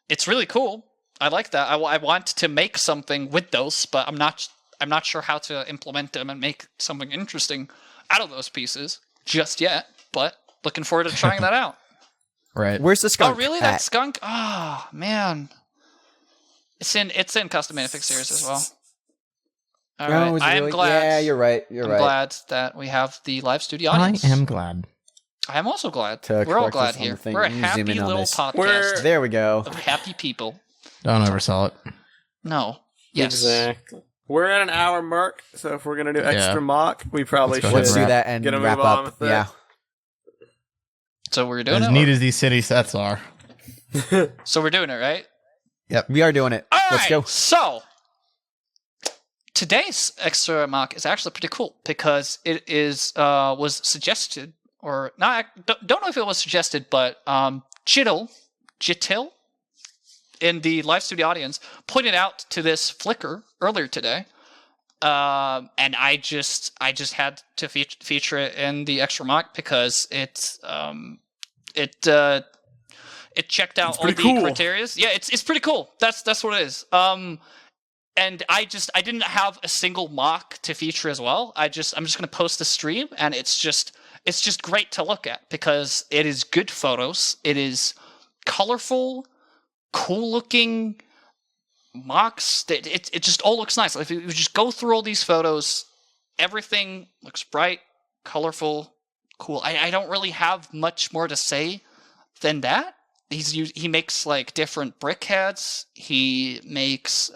it's really cool. I like that. I want to make something with those, but I'm not sure how to implement them and make something interesting out of those pieces just yet. But looking forward to trying that out. Right. Where's the skunk? Oh, really? at? That skunk? Oh, man. It's in custom minifig series as well. All right. is it I am really? glad. Yeah, you're right. I'm glad that we have the live studio audience. I am glad. I'm also glad. To We're all correct glad us on here. the thing. We're a Let me zoom happy in on little this. podcast There we go. of happy people. Don't oversell it. No. Yes. Exactly. We're at an hour mark, so if we're gonna do extra Yeah. mock, we probably Let's go should. ahead Let's do wrap. that and Get a wrap move on up. with it. Yeah. So we're doing As it. neat as these city sets are. So we're doing it, right? Yep. We are doing it. All Let's right, go. So today's extra mock is actually pretty cool because it is was suggested or not. Don't know if it was suggested, but Jitil in the live studio audience pointed out to this Flickr earlier today. And I just had to feature it in the extra mock because it checked out all the criteria. Yeah, it's pretty cool. That's what it is. And I didn't have a single mock to feature as well. I'm just gonna post the stream, and it's just great to look at because it is good photos. It is colorful, cool looking mocks. It just all looks nice. If you just go through all these photos, everything looks bright, colorful, cool. I don't really have much more to say than that. He makes like different brick heads. He makes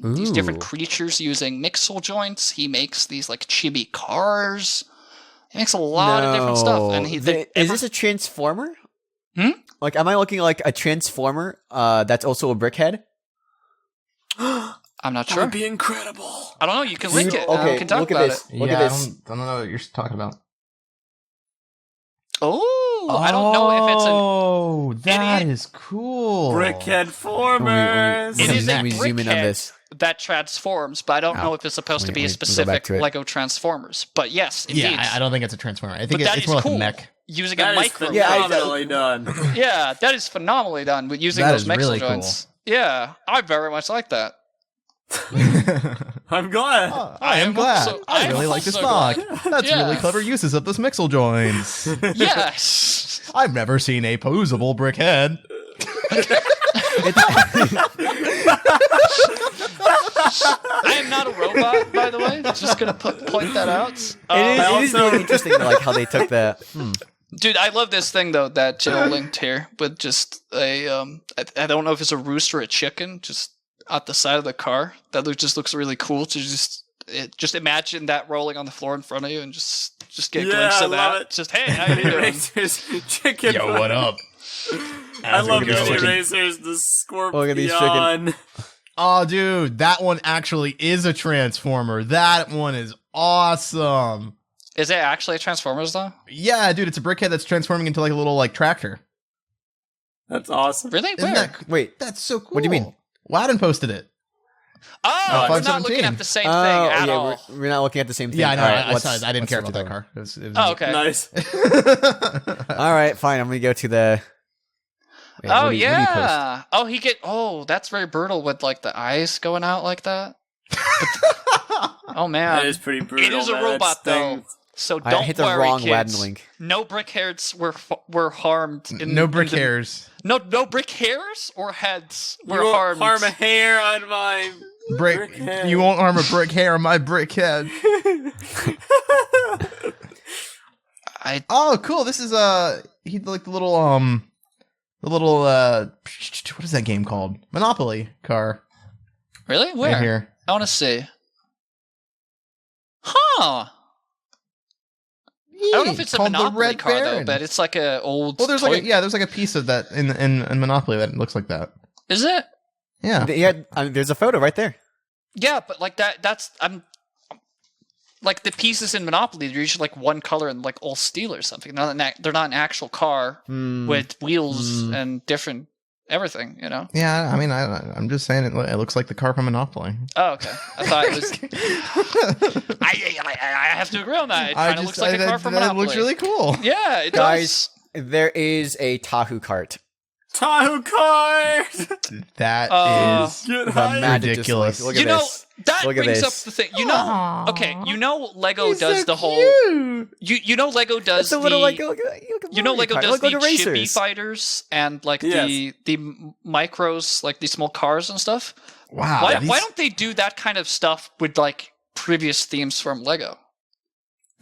these different creatures using mixel joints. He makes these like chibi cars. He makes a lot of different stuff. And is this a transformer? Like, am I looking like a transformer that's also a brickhead? I'm not sure. That would be incredible. I don't know. You can link it. Okay, we can talk look at about this. it. Look at this. I don't know what you're talking about. Oh, I don't know if it's an. Oh, that is cool. Brickhead formers. It is a Let me zoom in on brickhead this. that transforms, but I don't know if it's supposed to be a specific Lego Transformers. But yes, indeed. Yeah, I don't think it's a transformer. I think But it's that more is like cool. a mech. Using That a is micro. phenomenally done. Yeah, that is phenomenally done with using That those is mixel really joints. Yeah, I very much like that. I'm glad. I am glad. I really like this also mock. glad. That's Yeah. really clever uses of those mixel joints. Yes. I've never seen a posable brickhead. I am not a robot, by the way. Just gonna point that out. It is really interesting, like how they took the. Dude, I love this thing though that Jill linked here with just a I don't know if it's a rooster or a chicken just at the side of the car. That just looks really cool to just imagine that rolling on the floor in front of you and just get a glimpse of I love that. it. Just hey, how you doing? Razor's chicken. Yo, what up? I love How's it Mini going? Razor's the Scorpion. Look at these chicken. Oh, dude, that one actually is a transformer. That one is awesome. Is it actually a Transformers though? Yeah, dude, it's a brickhead that's transforming into like a little like tractor. That's awesome. Really? Isn't Where? Wait, That's so cool. What do you mean? Wadden posted it. Oh, we're not 517. looking at the same thing at all. we're not looking at the same thing. Yeah, I know. All right, I saw it. I didn't what's care for the that car. It was Oh, okay. Nice. All right, fine. I'm gonna go to the. Wait, Oh what do you post? yeah. That's very brutal with like the eyes going out like that. Oh man. That is pretty brutal. It is a man. robot That though. stings. So I don't hit the worry, wrong kids. Wadden link. No brick hairs were harmed. No brick hairs. No brick hairs or heads were You won't harmed. harm a hair on my brickhead. You won't harm a brick hair on my brickhead. Oh, cool. This is he like the little what is that game called? Monopoly car. Really? Where? Right here. I want to see. Huh. I don't know if it's a Called the Monopoly Red car though, Baron. but it's like a old. Well, there's toy. there's like a piece of that in Monopoly that looks like that. Is it? Yeah. Yeah, there's a photo right there. Yeah, but like that's I'm like the pieces in Monopoly. They're usually like one color and like all steel or something. They're not an actual car with wheels and different everything. You know. Yeah, I mean, I'm just saying it looks like the car from Monopoly. Oh, okay. I thought it was. I have to agree on that. It kind of looks like a car from Monopoly. It looks really cool. Yeah, it Guys, does. there is a Tahoe cart. Tahoe card. That is Get The hyped. magic ridiculous. display. Look at You know this. that Look at brings up this. the thing. You know, okay. You know, Lego He's does so the whole. cute. You know, Lego does It's a little the. like You know, Lego does Look the at chibi racers. fighters and like Yes. the micros, like the small cars and stuff. Wow. Why these- don't they do that kind of stuff with like previous themes from Lego?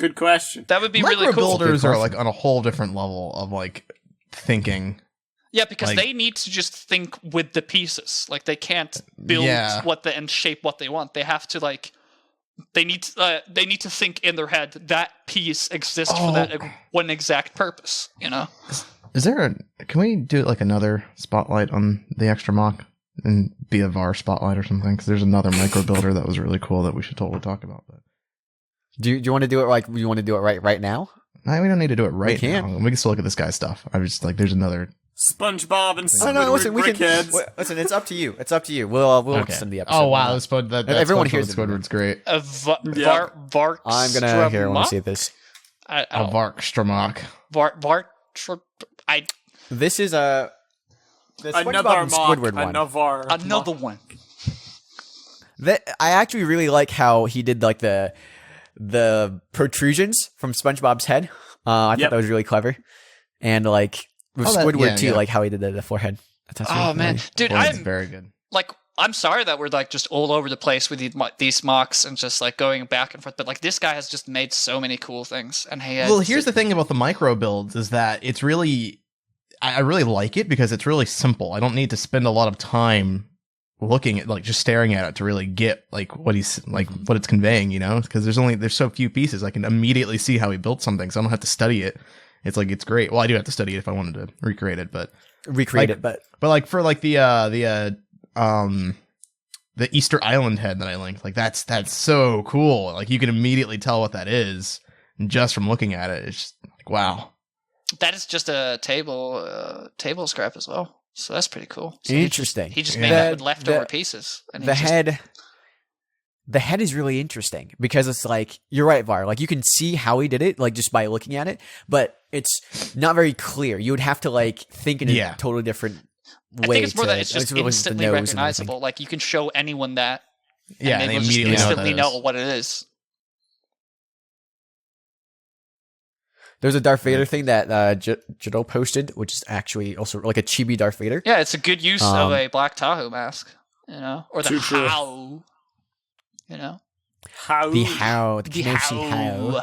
Good question. That would be micro really cool. builders are like on a whole different level of like thinking. Yeah, because like- they need to just think with the pieces. Like they can't build Yeah. and shape what they want. They have to like. They need to think in their head that piece exists for that one exact purpose. You know. Is there can we do like another spotlight on the extra mock? and be a VAR spotlight or something. Because there's another micro builder that was really cool that we should totally talk about. But Do you want to do it you want to do it right now? no, we don't need to do it right We now. can. We can still look at this guy's stuff. I was just like, there's another. SpongeBob and Oh no! Listen, we can. Brickheads. Listen, it's up to you. It's up to you. We'll send the episode. Oh wow, Everyone hears it. Squidward's great. A Yeah. I'm gonna here. I want to see this. A Varkstramok. This is the Another SpongeBob and mock. Squidward one. Another one. That I actually really like how he did like the protrusions from SpongeBob's head. I thought that was really clever, and like with Squidward too, like how he did the forehead. That's Oh man, dude, That's I'm very good. like, I'm sorry that we're like just all over the place with these mocks and just like going back and forth. But like, this guy has just made so many cool things, and he has, Well, here's the thing about the micro builds is that it's really, I really like it because it's really simple. I don't need to spend a lot of time looking at, like, just staring at it to really get like what he's like, what it's conveying, you know, because there's so few pieces. I can immediately see how he built something, so I don't have to study it. It's like, it's great. Well, I do have to study it if I wanted to recreate it, but like for like the Easter Island head that I linked, like that's so cool. Like you can immediately tell what that is just from looking at it. It's just like, wow. that is just a table scrap as well. So that's pretty cool. So Interesting. He just made that with leftover pieces. And the head is really interesting because it's like, you're right, Var. Like you can see how he did it, like just by looking at it, but it's not very clear. You would have to like think in a totally different way. I think it's more that it's just instantly recognizable. Like you can show anyone that, and they will just instantly know what it is. There's a Darth Vader thing that Jado posted, which is actually also like a chibi Darth Vader. Yeah, it's a good use of a Black Tahoe mask, you know, or the How, you know, the Kenoshi How.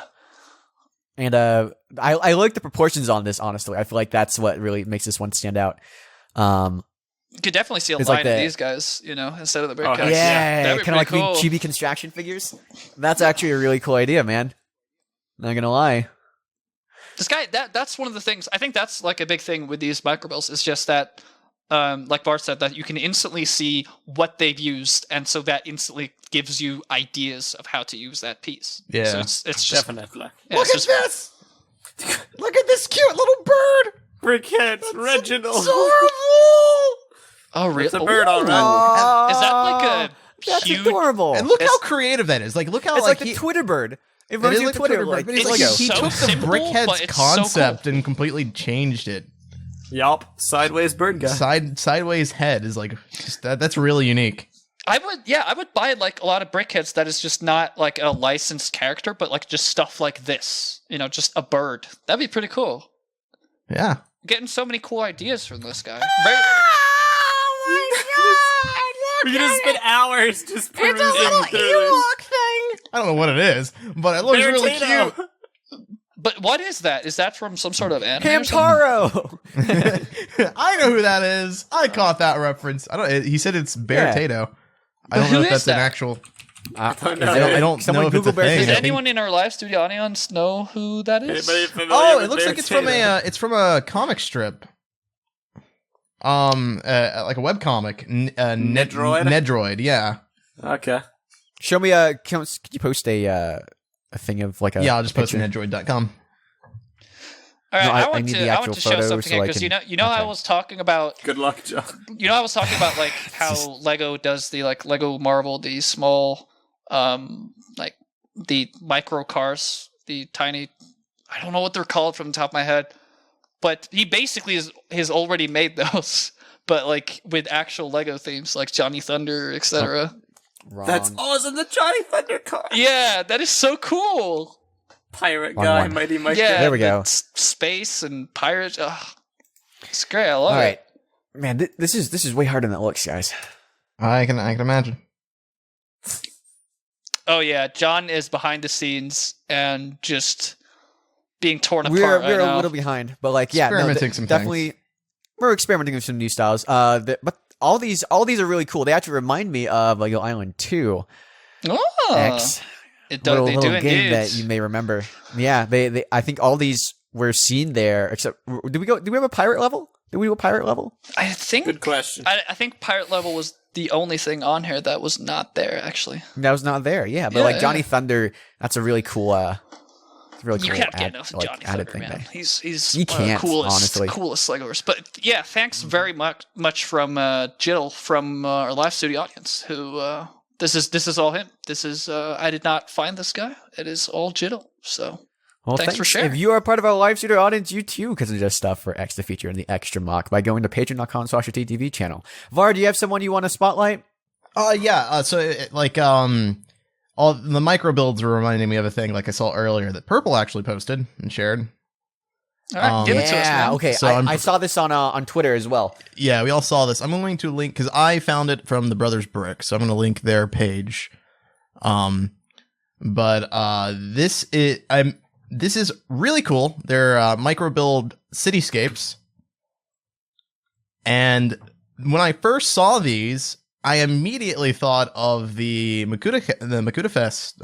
And I like the proportions on this. Honestly, I feel like that's what really makes this one stand out. You could definitely see a line of these guys, you know, instead of the brick guys. Yeah, kind of like cool. Chibi construction figures. That's actually a really cool idea, man. Not gonna lie. This guy, that's one of the things. I think that's like a big thing with these microbuilds. It's just that, like Bart said, that you can instantly see what they've used, and so that instantly gives you ideas of how to use that piece. Yeah, so it's just definitely. Yeah, Look at this! Look at this cute little bird! Brickheads, Reginald. Adorable! Oh, really? It's a bird, all right. Is that like a That's huge? adorable. And look how creative that is. Like, look how it's like the Twitter bird. It is runs your like a Twitter. bird, but it's like so he took the simple, but Brickheads it's so concept cool. and completely changed it. Yup, sideways bird guy. Sideways head is like just that's really unique. I would buy like a lot of Brickheads that is just not like a licensed character, but like just stuff like this. You know, just a bird. That'd be pretty cool. Yeah. Getting so many cool ideas from this guy. We could have spent hours just perusing through this. I don't know what it is, but it looks really Potato. cute. But what is that? Is that from some sort of anime? or something? Hamtaro. I know who that is. I caught that reference. I don't. He said it's Bear Yeah. Tato. I But don't know who if that's is an that? actual. I don't Someone know if it's a Google Bear thing. Does Tato. I think- anyone in our live studio audience know who that is? Anybody familiar Oh, with it looks Bear like it's from Tato? a. It's from a comic strip. Like a webcomic. Nedroid? Nedroid. Yeah. Okay. Show me could you post a thing of like a Yeah, I'll just post it picture? on Nedroid.com. All right, No, I I want need to the actual show photo something so I because can- you know I okay. was talking about Good luck, John. like how Lego does the like Lego Marvel, the small like the micro cars, the tiny, I don't know what they're called from the top of my head, but he basically has already made those, but like with actual Lego themes like Johnny Thunder, etc. Wrong. That's awesome. The Johnny Thunder car. Yeah, that is so cool. Pirate Wrong guy, one. Mighty Mike. Yeah, There we go. Space and pirates. It's great. I love All it. right, man. This is way harder than it looks, guys. I can imagine. Oh yeah, John is behind the scenes and just being torn We're apart right a now. little behind, but like Experimenting some definitely. We're experimenting with some new styles. But all these are really cool. They actually remind me of Lego Island 2 Oh, X. it does. They do Little game indeed. that you may remember. Yeah, they I think all these were seen there. Except, do we have a pirate level? Did we do a pirate level? I think. Good question. I think pirate level was the only thing on here that was not there. Actually, That was not there. Yeah, but Yeah, like Johnny yeah. Thunder, that's a really cool. Really you cool can't get enough of Johnny added Thunder, man. there. He's You one of the can't, coolest honestly. Legos. But yeah, thanks very much from Jill from our live studio audience. Who this is all him. This is I did not find this guy. It is all Jill. So. Well, Thanks for sharing. If you are part of our live studio audience, you too can suggest stuff for X to feature in the Extra Mock by going to patreon.com/TTV channel. Var, do you have someone you want to spotlight? Yeah. All the micro builds were reminding me of a thing like I saw earlier that Purple actually posted and shared. All right, give it to us, man. Okay. So I saw this on Twitter as well. Yeah, we all saw this. I'm going to link because I found it from the Brothers Brick, so I'm going to link their page. This is really cool. They're micro build cityscapes, and when I first saw these, I immediately thought of the Makuta Fest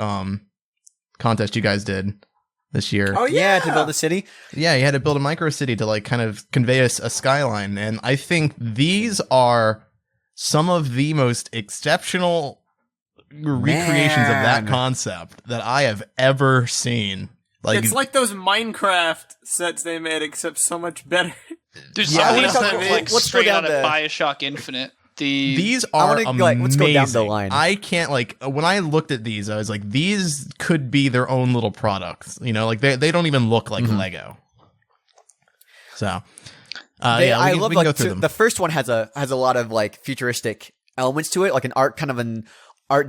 contest you guys did this year. Oh yeah, to build a city. Yeah, you had to build a micro city to like kind of convey a skyline, and I think these are some of the most exceptional recreations of that concept that I have ever seen. Like, it's like those Minecraft sets they made, except so much better. There's Yeah, these let's look go- like let's go straight down out of the- Bioshock Infinite. these are amazing. let's go down the line. I can't when I looked at these, I was like, these could be their own little products. You know, like they don't even look like Lego. So, I love we can go like through them. the first one has a lot of like futuristic elements to it, like an art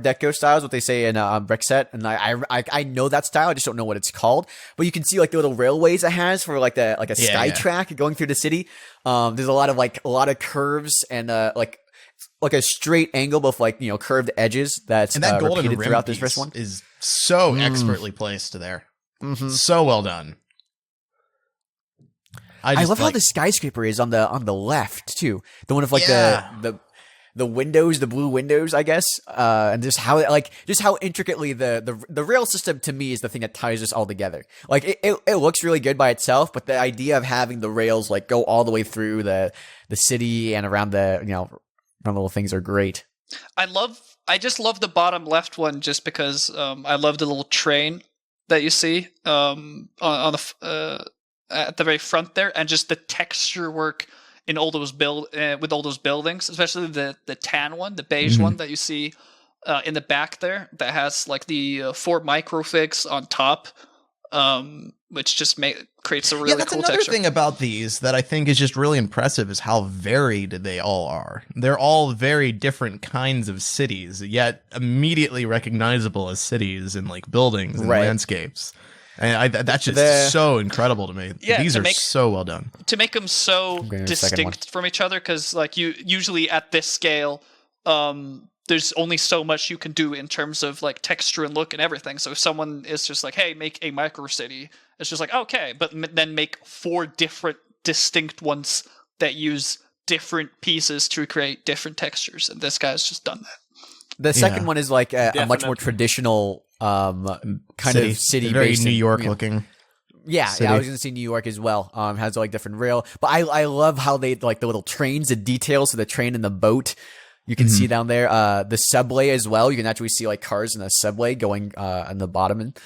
Deco style is what they say in Brick Set, and I know that style. I just don't know what it's called. But you can see like the little railways it has for like a sky track going through the city. There's a lot of curves and like a straight angle with like curved edges that's and that golden repeated rim throughout this piece first one. is so expertly placed there. So well done. I love how the skyscraper is on the left too. The one with like the windows, the blue windows, I guess, and just how intricately the rail system to me is the thing that ties this all together. Like it looks really good by itself, but the idea of having the rails like go all the way through the city and around the around the little things are great. I just love the bottom left one just because I love the little train that you see on the at the very front there, and just the texture work in all those with all those buildings, especially the tan one, the beige one that you see in the back there, that has like the 4 microfigs on top, which just creates a really that's cool another texture. thing about these that I think is just really impressive is how varied they all are. They're all very different kinds of cities, yet immediately recognizable as cities and like buildings and landscapes. And that's just so incredible to me. Yeah, these are so well done. To make them so distinct from each other, because like you usually at this scale, there's only so much you can do in terms of like texture and look and everything. So if someone is just like, hey, make a micro city, it's just like, okay, but then make 4 different distinct ones that use different pieces to create different textures. And this guy's just done that. The second one is like a much more traditional kind of city, very based New York looking. Yeah, I was gonna say New York as well. Has like different rail, but I love how they like the little trains, the details of the train and the boat. You can see down there the subway as well. You can actually see like cars in the subway going on the bottom. And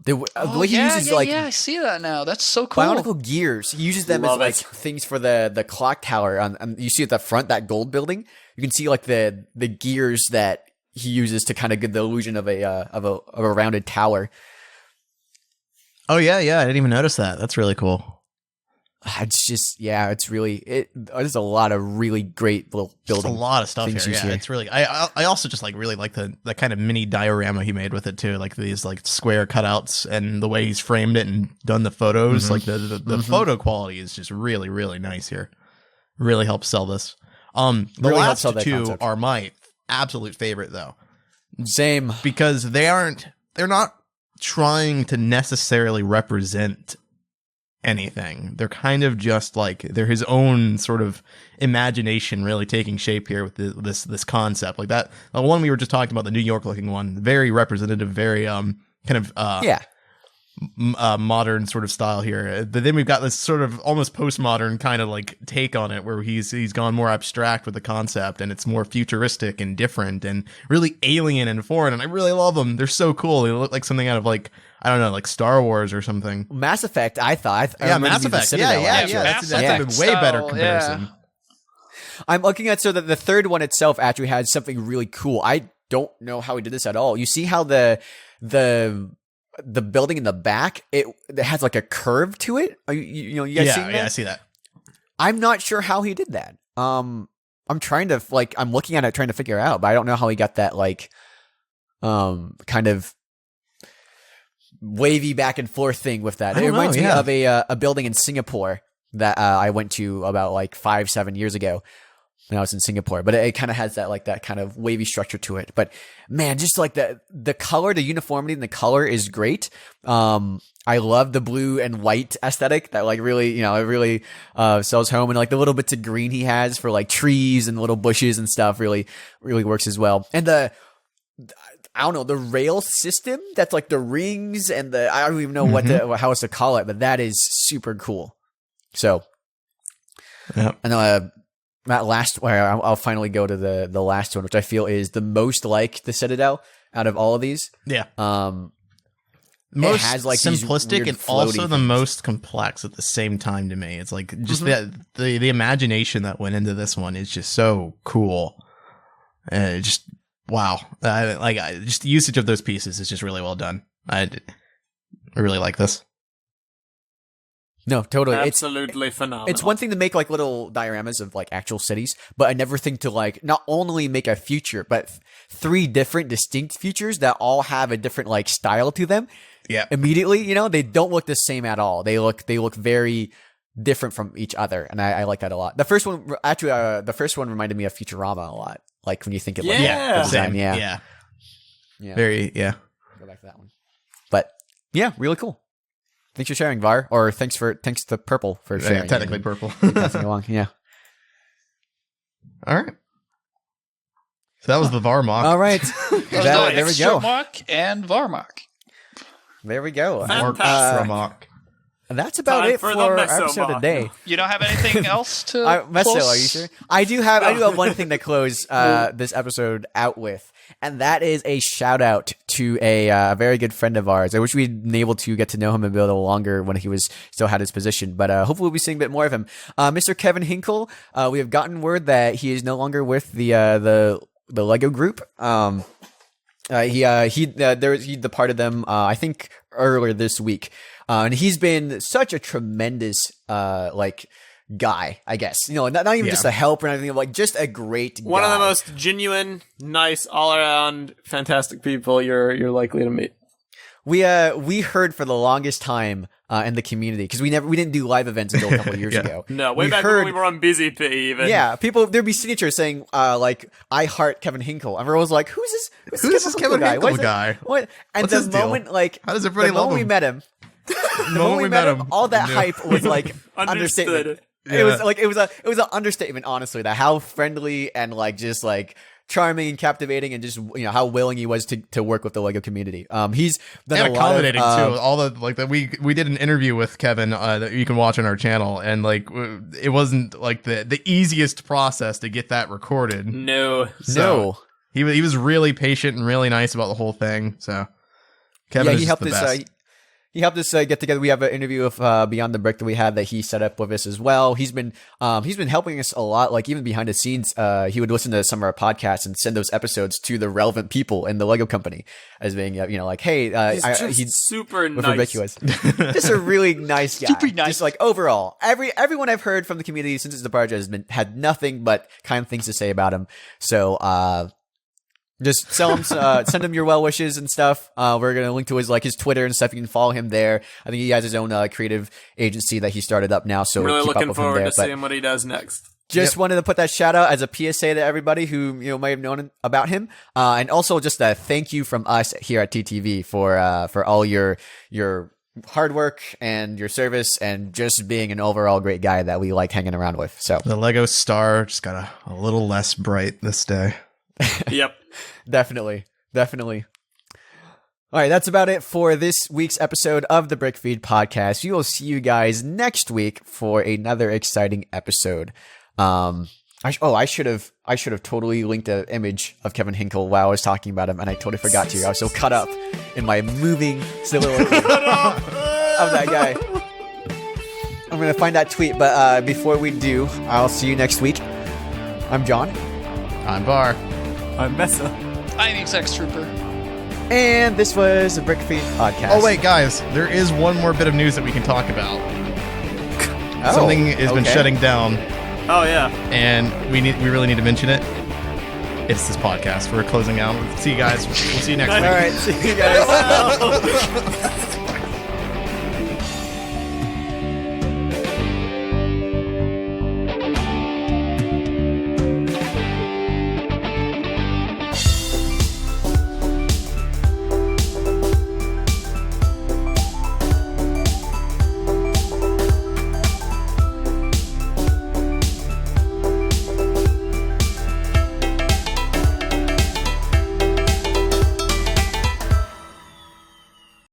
the way he uses I see that now. That's so cool. bionicle gears. He uses them as like things for the clock tower. And you see at the front that gold building. You can see like the gears that he uses to kind of get the illusion of a rounded tower. Oh yeah, I didn't even notice that. That's really cool. It's just there's a lot of really great little building. Just a lot of stuff here. Yeah, it's really. I also just like really like the kind of mini diorama he made with it too, like these like square cutouts and the way he's framed it and done the photos. Like the photo quality is just really really nice here. Really helps sell this. The Really helps last sell that 2 concept. are my absolute favorite though, Same. because they're not trying to necessarily represent anything. They're kind of just like they're his own sort of imagination really taking shape here with this concept. Like that the one we were just talking about, the New York looking one, very representative, very kind of modern sort of style here, but then we've got this sort of almost postmodern kind of like take on it, where he's gone more abstract with the concept, and it's more futuristic and different and really alien and foreign. And I really love them; they're so cool. They look like something out of like, I don't know, like Star Wars or something. Mass Effect, I thought. Mass Effect. That's a way better comparison. Yeah. I'm looking at the third one itself actually had something really cool. I don't know how he did this at all. You see how the building in the back, it has like a curve to it. You guys seeing that? Yeah, I see that. I'm not sure how he did that. I'm trying to I'm looking at it trying to figure out, but I don't know how he got that kind of wavy back and forth thing with that. It reminds me of a building in Singapore that I went to about 5-7 years ago when I was in Singapore, but it kind of has that kind of wavy structure to it. But man, just the color, the uniformity in the color is great. I love the blue and white aesthetic that really, it really sells home, and the little bits of green he has for trees and little bushes and stuff really, really works as well. And I don't know, the rail system that's the rings and I don't even know how else to call it, but that is super cool. So, I know that last, I'll finally go to the last one, which I feel is the most like the Citadel out of all of these. Yeah. Most has simplistic and also the most complex at the same time to me. It's just the imagination that went into this one is just so cool. Just wow. Just the usage of those pieces is just really well done. I really like this. No, totally. Absolutely phenomenal. It's one thing to make little dioramas of actual cities, but I never think to not only make a future, but 3 different distinct futures that all have a different style to them. Yeah. Immediately, they don't look the same at all. They look very different from each other, and I like that a lot. The first one reminded me of Futurama a lot. When you think of the design, yeah. Very, yeah. Go back to that one. But yeah, really cool. Thanks for sharing, Var. Or thanks to Purple for sharing. Yeah, technically Purple. Passing along, yeah. All right. So that was the Var mock. All right. There we go. Mock and Var mock. There we go. Extra mock. That's about it for our episode today. You don't have anything else to Meso, close? are you sure? I do have one thing to close this episode out with, and that is a shout out to a very good friend of ours. I wish we'd been able to get to know him a bit longer when he was still had his position, but hopefully we'll be seeing a bit more of him. Mr. Kevin Hinkle, we have gotten word that he is no longer with the Lego group. He departed them, I think earlier this week. And he's been such a tremendous, guy, I guess. Not even just a helper or anything, just a great guy. One of the most genuine, nice, all-around, fantastic people you're likely to meet. We heard for the longest time in the community, because we didn't do live events until a couple of years ago. No, way back when we were on BZP even. Yeah, there'd be signatures saying I heart Kevin Hinkle. Everyone was like, who's this Kevin Hinkle guy? What? And What's his deal? How does everybody love him? We met him. The moment we met him, all that hype was understatement. Yeah. It was an understatement, honestly. That how friendly and just charming and captivating, and just how willing he was to work with the Lego community. He's done accommodating too. All the we did an interview with Kevin that you can watch on our channel, and it wasn't the easiest process to get that recorded. No. He was really patient and really nice about the whole thing. So Kevin is just the best. He helped us get together. We have an interview of Beyond the Brick that we had that he set up with us as well. He's been helping us a lot. Even behind the scenes, he would listen to some of our podcasts and send those episodes to the relevant people in the Lego company as being, hey, he's super nice. Ridiculous. Just a really nice guy. Super nice. Just overall, everyone I've heard from the community since his departure had nothing but kind things to say about him. So, just send him your well wishes and stuff. We're gonna link to his Twitter and stuff. You can follow him there. I think he has his own creative agency that he started up now. So I'm really keep looking up with forward him there. to seeing what he does next. Just wanted to put that shout out as a PSA to everybody who might have known about him, and also just a thank you from us here at TTV for all your hard work and your service and just being an overall great guy that we like hanging around with. So the Lego star just got a little less bright this day. Yep. Definitely. All right, that's about it for this week's episode of the BrickFeed Podcast. We will see you guys next week for another exciting episode. I should have totally linked an image of Kevin Hinkle while I was talking about him, and I totally forgot to. I was so caught up in my moving silhouette of that guy. I'm gonna find that tweet, but before we do, I'll see you next week. I'm John. I'm Bar. I'm Meso. I'm Exex Trooper. And this was the BrickFeed Podcast. Oh wait, guys, there is one more bit of news that we can talk about. Something has been shutting down. Oh yeah, and we really need to mention it. It's this podcast. We're closing out. See you guys. We'll see you next week. All right, see you guys.